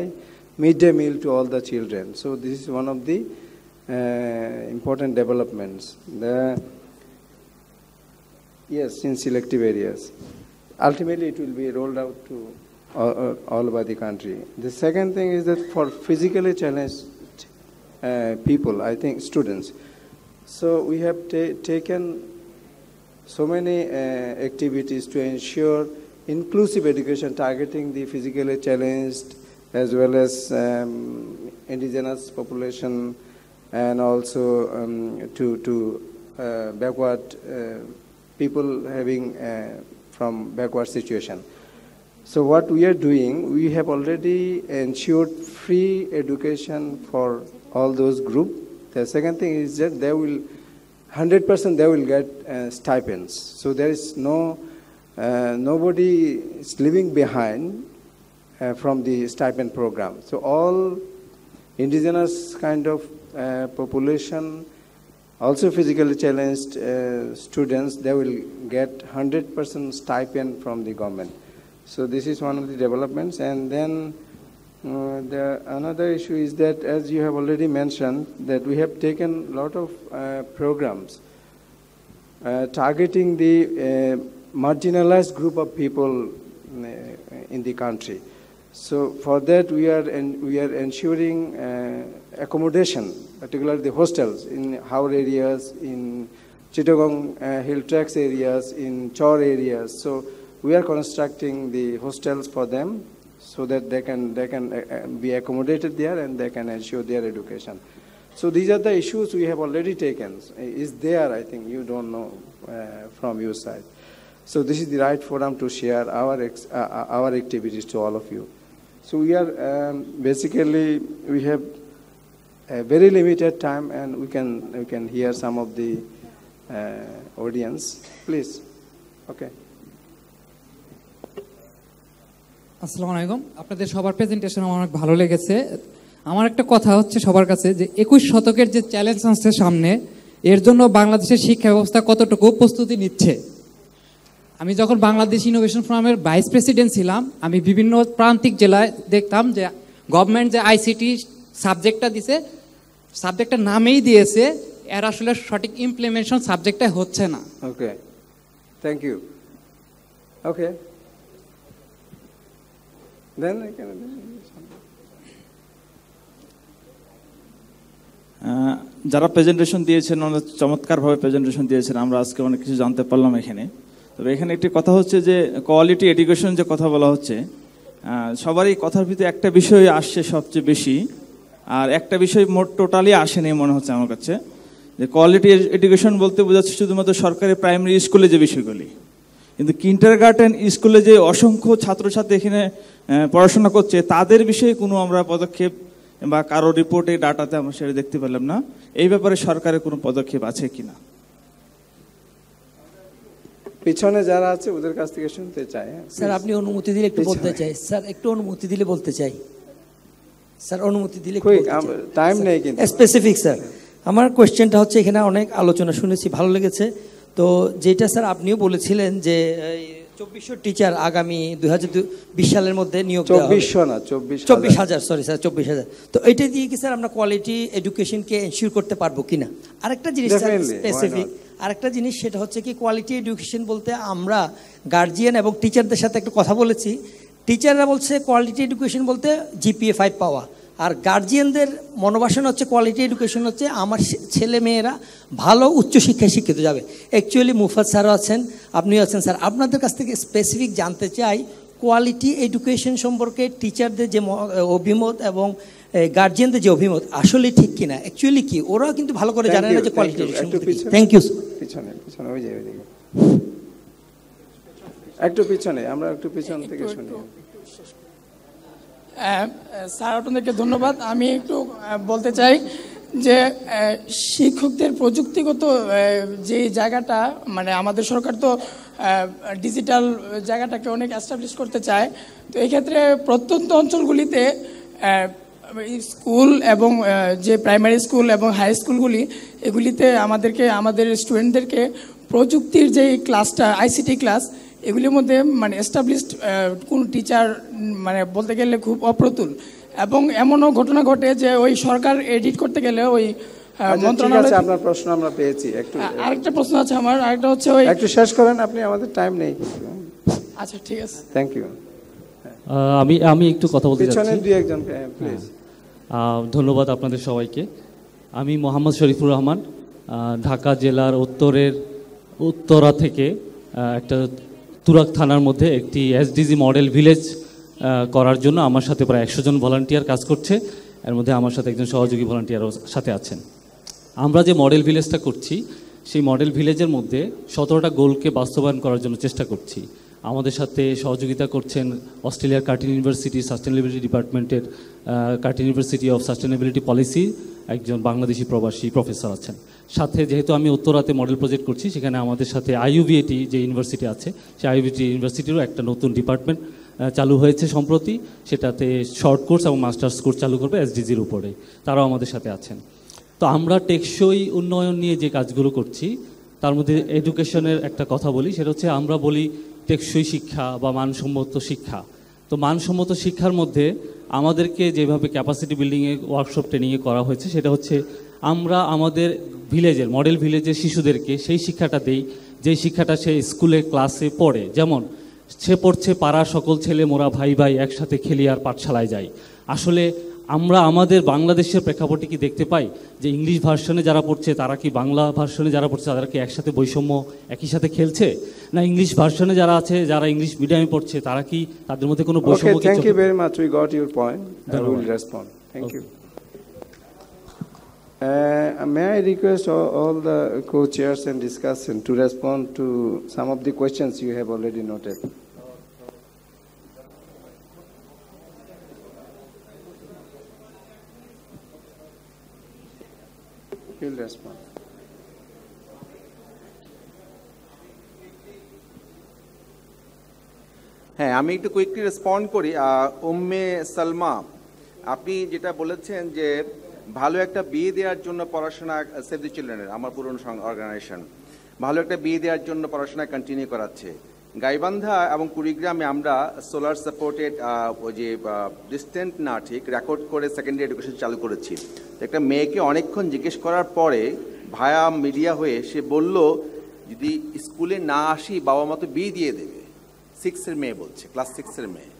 S1: midday meal to all the children. So this is one of the important developments. Yes, in selective areas. Ultimately, it will be rolled out to all over the country. The second thing is that for physically challenged people, I think students, so we have taken so many activities to ensure inclusive education targeting the physically challenged as well as indigenous population, and also to backward people having from backward situation. So what we are doing, we have already ensured free education for all those groups. The second thing is that they will 100% they will get stipends. So there is nobody is living behind from the stipend program. So all indigenous kind of population, also physically challenged students, they will get 100% stipend from the government. So this is one of the developments. And then another issue is that, as you have already mentioned, that we have taken a lot of programs targeting the marginalized group of people in the country. So for that we are ensuring accommodation, particularly the hostels in Haur areas, in Chittagong Hill Tracts areas, in Chor areas. So we are constructing the hostels for them so that they can be accommodated there and they can ensure their education. So these are the issues we have already taken. Is there, I think you don't know from your side. So this is the right forum to share our activities to all of you. So we are basically, we have a very limited time, and we can hear some of the audience. Please. Okay.
S11: আসসালামু আলাইকুম, আপনাদের সবার presentation আমার অনেক ভালো লেগেছে। আমার একটা কথা হচ্ছে সবার কাছে যে 21 শতকের যে চ্যালেঞ্জ আসছে সামনে, এর জন্য বাংলাদেশের শিক্ষা ব্যবস্থা কতটুকু প্রস্তুতি নিচ্ছে? আমি যখন বাংলাদেশ ইনোভেশন ফোরামের ভাইস প্রেসিডেন্ট ছিলাম, আমি বিভিন্ন প্রান্তিক জেলায় দেখতাম যে গভর্নমেন্ট যে আইসিটি সাবজেক্টটা দিছে, সাবজেক্টটা নামেই দিয়েছে, এর আসলে সঠিক ইমপ্লিমেন্টেশন সাবজেক্টটা হচ্ছে না।
S1: ওকে, থ্যাংক ইউ। ওকে, দেন
S12: যারা প্রেজেন্টেশন দিয়েছেন অনেক চমৎকারভাবে প্রেজেন্টেশন দিয়েছেন, আমরা আজকে অনেক কিছু জানতে পারলাম এখানে। তবে এখানে একটি কথা হচ্ছে যে কোয়ালিটি এডুকেশন যে কথা বলা হচ্ছে, সবারই কথার ভিতরে একটা বিষয় আসছে সবচেয়ে বেশি, আর একটা বিষয় মোট টোটালি আসেনি মনে হচ্ছে আমার কাছে, যে কোয়ালিটি এডুকেশন বলতে বোঝাচ্ছে শুধুমাত্র সরকারি প্রাইমারি স্কুলে যে বিষয়গুলি, কিন্তু কিন্ডারগার্টেন স্কুলে যে অসংখ্য ছাত্রছাত্রী এখানে পড়াশোনা করছে তাদের বিষয়ে কোনো আমরা পদক্ষেপ বা কারো রিপোর্টে ডাটাতে আমরা সেটা দেখতে পেলাম না। এই ব্যাপারে সরকারের কোনো পদক্ষেপ আছে কিনা?
S1: পিছনে যারা আছে ওদের কাছ থেকে শুনতে চাই।
S13: স্যার আপনি অনুমতি দিলে একটু বলতে চাই। স্যার একটু অনুমতি দিলে বলতে চাই। স্যার অনুমতি দিলে
S1: টাইম নেই কিন্তু
S13: স্পেসিফিক। স্যার আমার কোয়েশ্চেনটা হচ্ছে, এখানে অনেক আলোচনা শুনেছি, ভালো লেগেছে। তো যেটা স্যার আপনিও বলেছিলেন যে 2400 টিচার আগামী 2020 সালের মধ্যে নিয়োগ দেওয়া হবে। 24,000 সরি স্যার 24,000। তো এটা দিয়ে কি স্যার আমরা কোয়ালিটি এডুকেশনকে এনশিওর করতে পারবো কিনা? আরেকটা জিনিস স্পেসিফিক, আরেকটা জিনিস সেটা হচ্ছে কি কোয়ালিটি এডুকেশন বলতে আমরা গার্জিয়ান এবং টিচারদের সাথে একটু কথা বলেছি। টিচাররা বলছে কোয়ালিটি এডুকেশন বলতে GPA 5 পাওয়া, আর গার্জিয়ানদের মনোবাসন হচ্ছে কোয়ালিটি এডুকেশন হচ্ছে আমার ছেলে মেয়েরা ভালো উচ্চশিক্ষায় শিক্ষিত যাবে। অ্যাকচুয়ালি মুফাত স্যারও আছেন, আপনিও আছেন। স্যার আপনাদের কাছ থেকে স্পেসিফিক জানতে চাই কোয়ালিটি এডুকেশন সম্পর্কে টিচারদের যে অভিমত এবং গার্জিয়ানদের যে অভিমত আসলে ঠিক কিনা, অ্যাকচুয়ালি কি ওরা কিন্তু ভালো করে জানে না যে কোয়ালিটি এডুকেশন। Thank you.
S1: পিছনে পিছনে ওই যে ওইদিকে একটু পিছনে, আমরা একটু পিছন থেকে শুনি।
S14: স্যার আপনাদেরকে ধন্যবাদ। আমি একটু বলতে চাই যে শিক্ষকদের প্রযুক্তিগত যে জায়গাটা, মানে আমাদের সরকার তো ডিজিটাল জায়গাটাকে অনেক এস্টাবলিশ করতে চায়। তো এই ক্ষেত্রে প্রত্যন্ত অঞ্চলগুলিতে স্কুল এবং যে প্রাইমারি স্কুল এবং হাই স্কুলগুলি, এগুলিতে আমাদের স্টুডেন্টদেরকে প্রযুক্তির যে ক্লাসটা ICT ক্লাস, এগুলির মধ্যে মানে এস্টাবলিশড কোন টিচার মানে বলতে গেলে খুব অপ্রতুল, এবং এমনও ঘটনা ঘটে যে ওই সরকার এডিট করতে গেলে ওই মন্ত্রণালয়।
S1: আপনার প্রশ্ন আমরা পেয়েছি। একটু
S14: আরেকটা প্রশ্ন আছে আমার, আরেকটা হচ্ছে ওই
S1: একটু শেষ করেন আপনি, আমাদের টাইম নেই।
S14: আচ্ছা ঠিক আছে,
S1: থ্যাংক ইউ।
S15: আমি একটু কথা বলতে চাচ্ছি।
S1: পিছনে দুই একজন প্লিজ।
S15: ধন্যবাদ আপনাদের সবাইকে। আমি মোহাম্মদ শরীফুর রহমান, ঢাকা জেলার উত্তরা থেকে একটা তুরাগ থানার মধ্যে একটি SDG মডেল ভিলেজ করার জন্য আমার সাথে প্রায় 100 জন ভলান্টিয়ার কাজ করছে। এর মধ্যে আমার সাথে একজন সহযোগী ভলান্টিয়ারও সাথে আছেন। আমরা যে মডেল ভিলেজটা করছি, সেই মডেল ভিলেজের মধ্যে 17টা গোলকে বাস্তবায়ন করার জন্য চেষ্টা করছি। আমাদের সাথে সহযোগিতা করছেন অস্ট্রেলিয়ার কার্টিন ইউনিভার্সিটি সাস্টেনেবিলিটি ডিপার্টমেন্টের curtain university of sustainability policy একজন বাংলাদেশি প্রবাসী প্রফেসর আছেন। সাথে যেহেতু আমি উত্তরাতে মডেল প্রজেক্ট করছি, সেখানে আমাদের সাথে IUVAT যে ইউনিভার্সিটি আছে, সেই IUVAT ইউনিভার্সিটিরও একটা নতুন ডিপার্টমেন্ট চালু হয়েছে সম্প্রতি। সেটাতে শর্ট কোর্স এবং মাস্টার্স কোর্স চালু করবে SDGর উপরে, তারাও আমাদের সাথে আছেন। তো আমরা টেকসই উন্নয়ন নিয়ে যে কাজগুলো করছি, তার মধ্যে এডুকেশনের একটা কথা বলি, সেটা হচ্ছে আমরা বলি টেকসই শিক্ষা বা মানসম্মত শিক্ষা। তো মানসম্মত শিক্ষার মধ্যে আমাদেরকে যেভাবে ক্যাপাসিটি বিল্ডিংয়ে ওয়ার্কশপ ট্রেনিংয়ে করা হয়েছে, সেটা হচ্ছে আমরা আমাদের ভিলেজের মডেল ভিলেজের শিশুদেরকে সেই শিক্ষাটা দেই, যেই শিক্ষাটা সে স্কুলে ক্লাসে পড়ে। যেমন সে পড়ছে পাড়ার সকল ছেলে মোরা ভাই ভাই একসাথে খেলি আর পাঠশালায় যাই। আসলে আমরা আমাদের বাংলাদেশের প্রেক্ষাপটে কি দেখতে পাই যে ইংলিশ ভার্সনে যারা পড়ছে তারা কি বাংলা ভার্সনে যারা পড়ছে তারা কি একসাথে বৈষম্য একই সাথে খেলছে, না ইংলিশ ভার্সনে যারা আছে যারা ইংলিশ মিডিয়ামে পড়ছে তারা কি তাদের মধ্যে কোনো বৈষম্য?
S1: Thank you very much, we got your point, I will respond. Thank you. May I request all the co-chairs and discussion to respond to some of the questions you have already noted. He'll respond.
S5: হ্যাঁ, আমি একটু quickly respond করি। উম্মে সালমা, আপনি যেটা বলেছেন যে ভালো একটা বিয়ে দেওয়ার জন্য পড়াশোনা, সেভ দ্য চিলড্রেনের আমার পুরনো অর্গানাইজেশন, ভালো একটা বিয়ে দেওয়ার জন্য পড়াশোনা কন্টিনিউ করাচ্ছে। গাইবান্ধা এবং কুড়িগ্রামে আমরা সোলার সাপোর্টেড ওই যে ডিস্টেন্ট না ঠিক রেকর্ড করে সেকেন্ডারি এডুকেশন চালু করেছি। একটা মেয়েকে অনেকক্ষণ জিজ্ঞেস করার পরে ভায়া মিডিয়া হয়ে সে বলল যদি স্কুলে না আসি বাবা মা তো বিয়ে দিয়ে দেবে। 6-এর মেয়ে বলছে, ক্লাস 6-এর মেয়ে।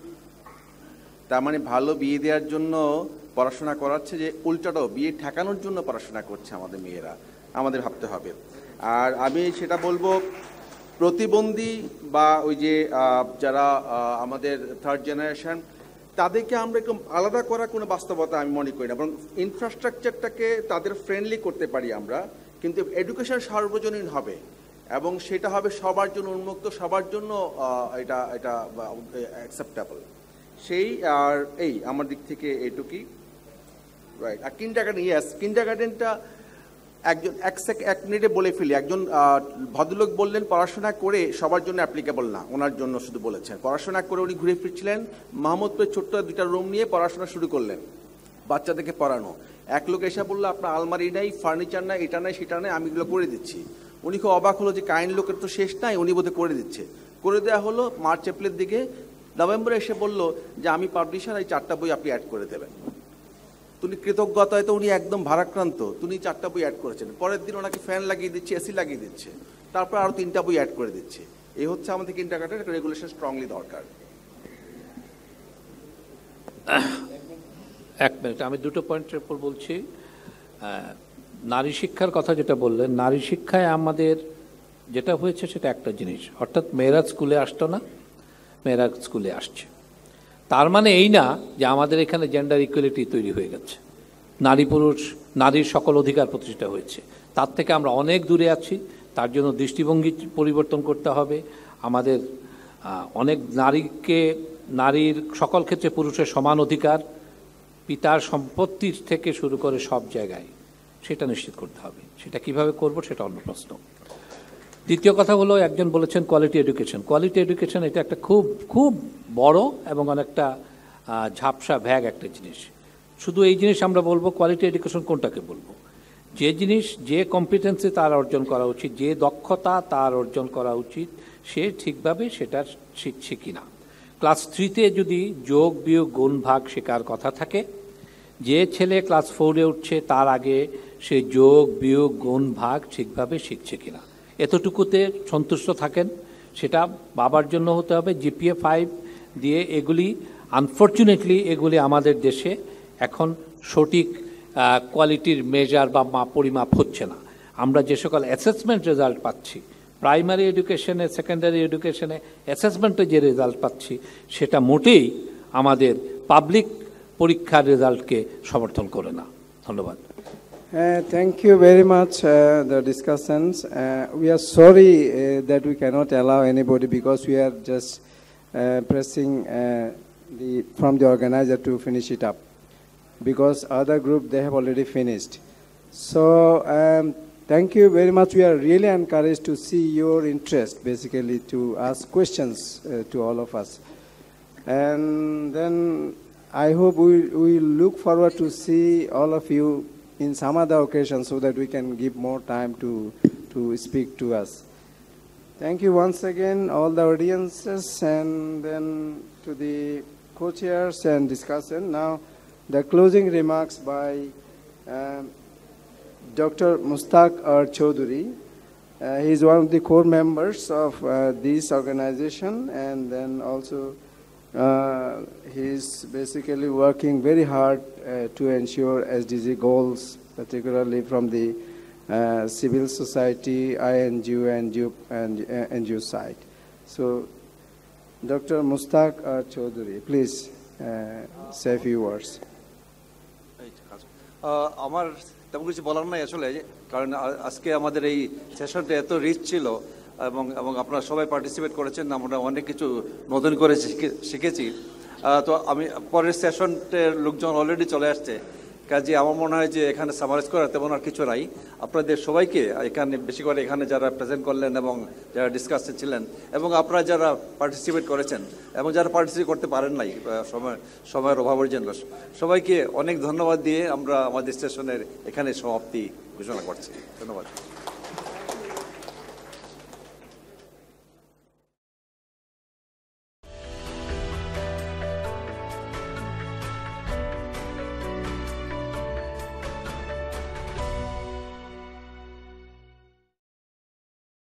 S5: তার মানে ভালো বিয়ে দেওয়ার জন্য পড়াশোনা করাচ্ছে, যে উল্টাটাও বিয়ে ঠেকানোর জন্য পড়াশোনা করছে আমাদের মেয়েরা, আমাদের ভাবতে হবে। আর আমি সেটা বলবো, প্রতিবন্ধী বা ওই যে যারা আমাদের থার্ড জেনারেশন, তাদেরকে আমরা একটু আলাদা করার কোনো বাস্তবতা আমি মনে করি না, বরং ইনফ্রাস্ট্রাকচারটাকে তাদের ফ্রেন্ডলি করতে পারি আমরা, কিন্তু এডুকেশন সার্বজনীন হবে এবং সেটা হবে সবার জন্য উন্মুক্ত, সবার জন্য এটা অ্যাকসেপ্টেবল। সেই আর এই আমার দিক থেকে এইটুকুই, রাইট। আর কিন্ডারগার্টেন, ইয়েস, কিন্ডারগার্টেনটা একজন এক মিনিটে বলে ফেলি। একজন ভদ্রলোক বললেন পড়াশোনা করে সবার জন্য অ্যাপ্লিকেবল না, ওনার জন্য শুধু বলেছেন। পড়াশোনা করে উনি ঘুরে ফিরছিলেন, মাহমুদপুরের ছোট্ট 2টা রুম নিয়ে পড়াশোনা শুরু করলেন, বাচ্চাদেরকে পড়ানো। এক লোক এসে বললো আপনার আলমারি নাই, ফার্নিচার নাই, এটা নাই সেটা নাই, আমি এগুলো করে দিচ্ছি। উনি খুব অবাক হলো যে কাইন্ড লোকের তো শেষ নাই, উনি বোধহয় করে দিচ্ছে। করে দেওয়া হলো মার্চ এপ্রিলের দিকে। নভেম্বরে এসে বলল যে আমি পাবলিশার, এই 4টা বই আপনি অ্যাড করে দেবেন। তুমি কৃতজ্ঞতায় তো উনি একদম ভারাক্রান্ত, তুমি 4টা বই অ্যাড করেছেন। পরের দিন ওনাকে ফ্যান লাগিয়ে দিচ্ছে, এসি লাগিয়ে দিচ্ছে, তারপর আরও 3টা বই অ্যাড করে দিচ্ছে। এই হচ্ছে আমাদের কিন্ডারগার্টেনের একটা রেগুলেশন স্ট্রংলি দরকার।
S3: এক মিনিট, আমি দুটো পয়েন্টের উপর বলছি। নারী শিক্ষার কথা যেটা বললেন, নারী শিক্ষায় আমাদের যেটা হয়েছে সেটা একটা জিনিস, অর্থাৎ মেয়েরা স্কুলে আসতো না, মেয়েরা স্কুলে আসছে। তার মানে এই না যে আমাদের এখানে জেন্ডার ইকুয়ালিটি তৈরি হয়ে গেছে, নারী পুরুষ নারীর সকল অধিকার প্রতিষ্ঠা হয়েছে। তার থেকে আমরা অনেক দূরে আছি। তার জন্য দৃষ্টিভঙ্গি পরিবর্তন করতে হবে আমাদের। অনেক নারীর সকল ক্ষেত্রে পুরুষের সমান অধিকার, পিতার সম্পত্তির থেকে শুরু করে সব জায়গায়, সেটা নিশ্চিত করতে হবে। সেটা কিভাবে করব সেটা অন্য প্রশ্ন। দ্বিতীয় কথা হলো, একজন বলেছেন কোয়ালিটি এডুকেশন। কোয়ালিটি এডুকেশন এটা একটা খুব খুব বড় এবং অনেকটা ঝাপসা ভ্যাগ একটা জিনিস। শুধু এই জিনিস আমরা বলবো কোয়ালিটি এডুকেশন কোনটাকে বলবো? যে জিনিস, যে কম্পিটেন্সি তার অর্জন করা উচিত, যে দক্ষতা তার অর্জন করা উচিত, সে ঠিকভাবে সেটা শিখছে কিনা। ক্লাস 3-তে যদি যোগ বিয়োগ গুণ ভাগ শেখার কথা থাকে, যে ছেলে ক্লাস 4-এ উঠছে তার আগে সে যোগ বিয়োগ গুণ ভাগ ঠিকভাবে শিখছে কিনা, এতটুকুতে সন্তুষ্ট থাকেন। সেটা বাবার জন্য হতে হবে। GPA 5 দিয়ে এগুলি, আনফর্চুনেটলি এগুলি আমাদের দেশে এখন সঠিক কোয়ালিটির মেজার বা পরিমাপ হচ্ছে না। আমরা যে সকল অ্যাসেসমেন্ট রেজাল্ট পাচ্ছি, প্রাইমারি এডুকেশনে, সেকেন্ডারি এডুকেশনে অ্যাসেসমেন্টে যে রেজাল্ট পাচ্ছি, সেটা মোটেই আমাদের পাবলিক পরীক্ষার রেজাল্টকে সমর্থন করে না। ধন্যবাদ।
S1: Thank you very much, the discussants. We are sorry that we cannot allow anybody, because we are just pressing from the organizer to finish it up, because other group, they have already finished. So thank you very much. We are really encouraged to see your interest, basically, to ask questions to all of us. And then I hope we look forward to see all of you in some other occasion, so that we can give more time to speak to us. Thank you once again, all the audiences, and then to the co-chairs and discussant. Now, the closing remarks by Dr. Mustaq Chaudhuri. He is one of the core members of this organization, and then also he is basically working very hard to ensure SDG goals, particularly from the civil society, INGO, and NGO side. So, Dr. Mustaq Chaudhuri, please say a few words.
S9: আমার তেমন কিছু বলার নাই আসলে, কারণ আজকে আমাদের এই সেশনটা এত রিচ ছিল এবং আপনারা সবাই পার্টিসিপেট করেছেন, আমরা অনেক কিছু নতুন করে শিখেছি। তো আমি পরের সেশনের লোকজন অলরেডি চলে আসছে। কাজে আমার মনে হয় যে এখানে সামারাইজ করার তেমন আর কিছু নাই। আপনাদের সবাইকে এখানে বেশি করে এখানে যারা প্রেজেন্ট করলেন এবং যারা ডিসকাসে ছিলেন এবং আপনারা যারা পার্টিসিপেট করেছেন এবং যারা পার্টিসিপেট করতে পারেন নাই সময়ের অভাবের জন্য সবাইকে অনেক ধন্যবাদ দিয়ে আমরা আমাদের সেশনের এখানে সমাপ্তি ঘোষণা করছি। ধন্যবাদ।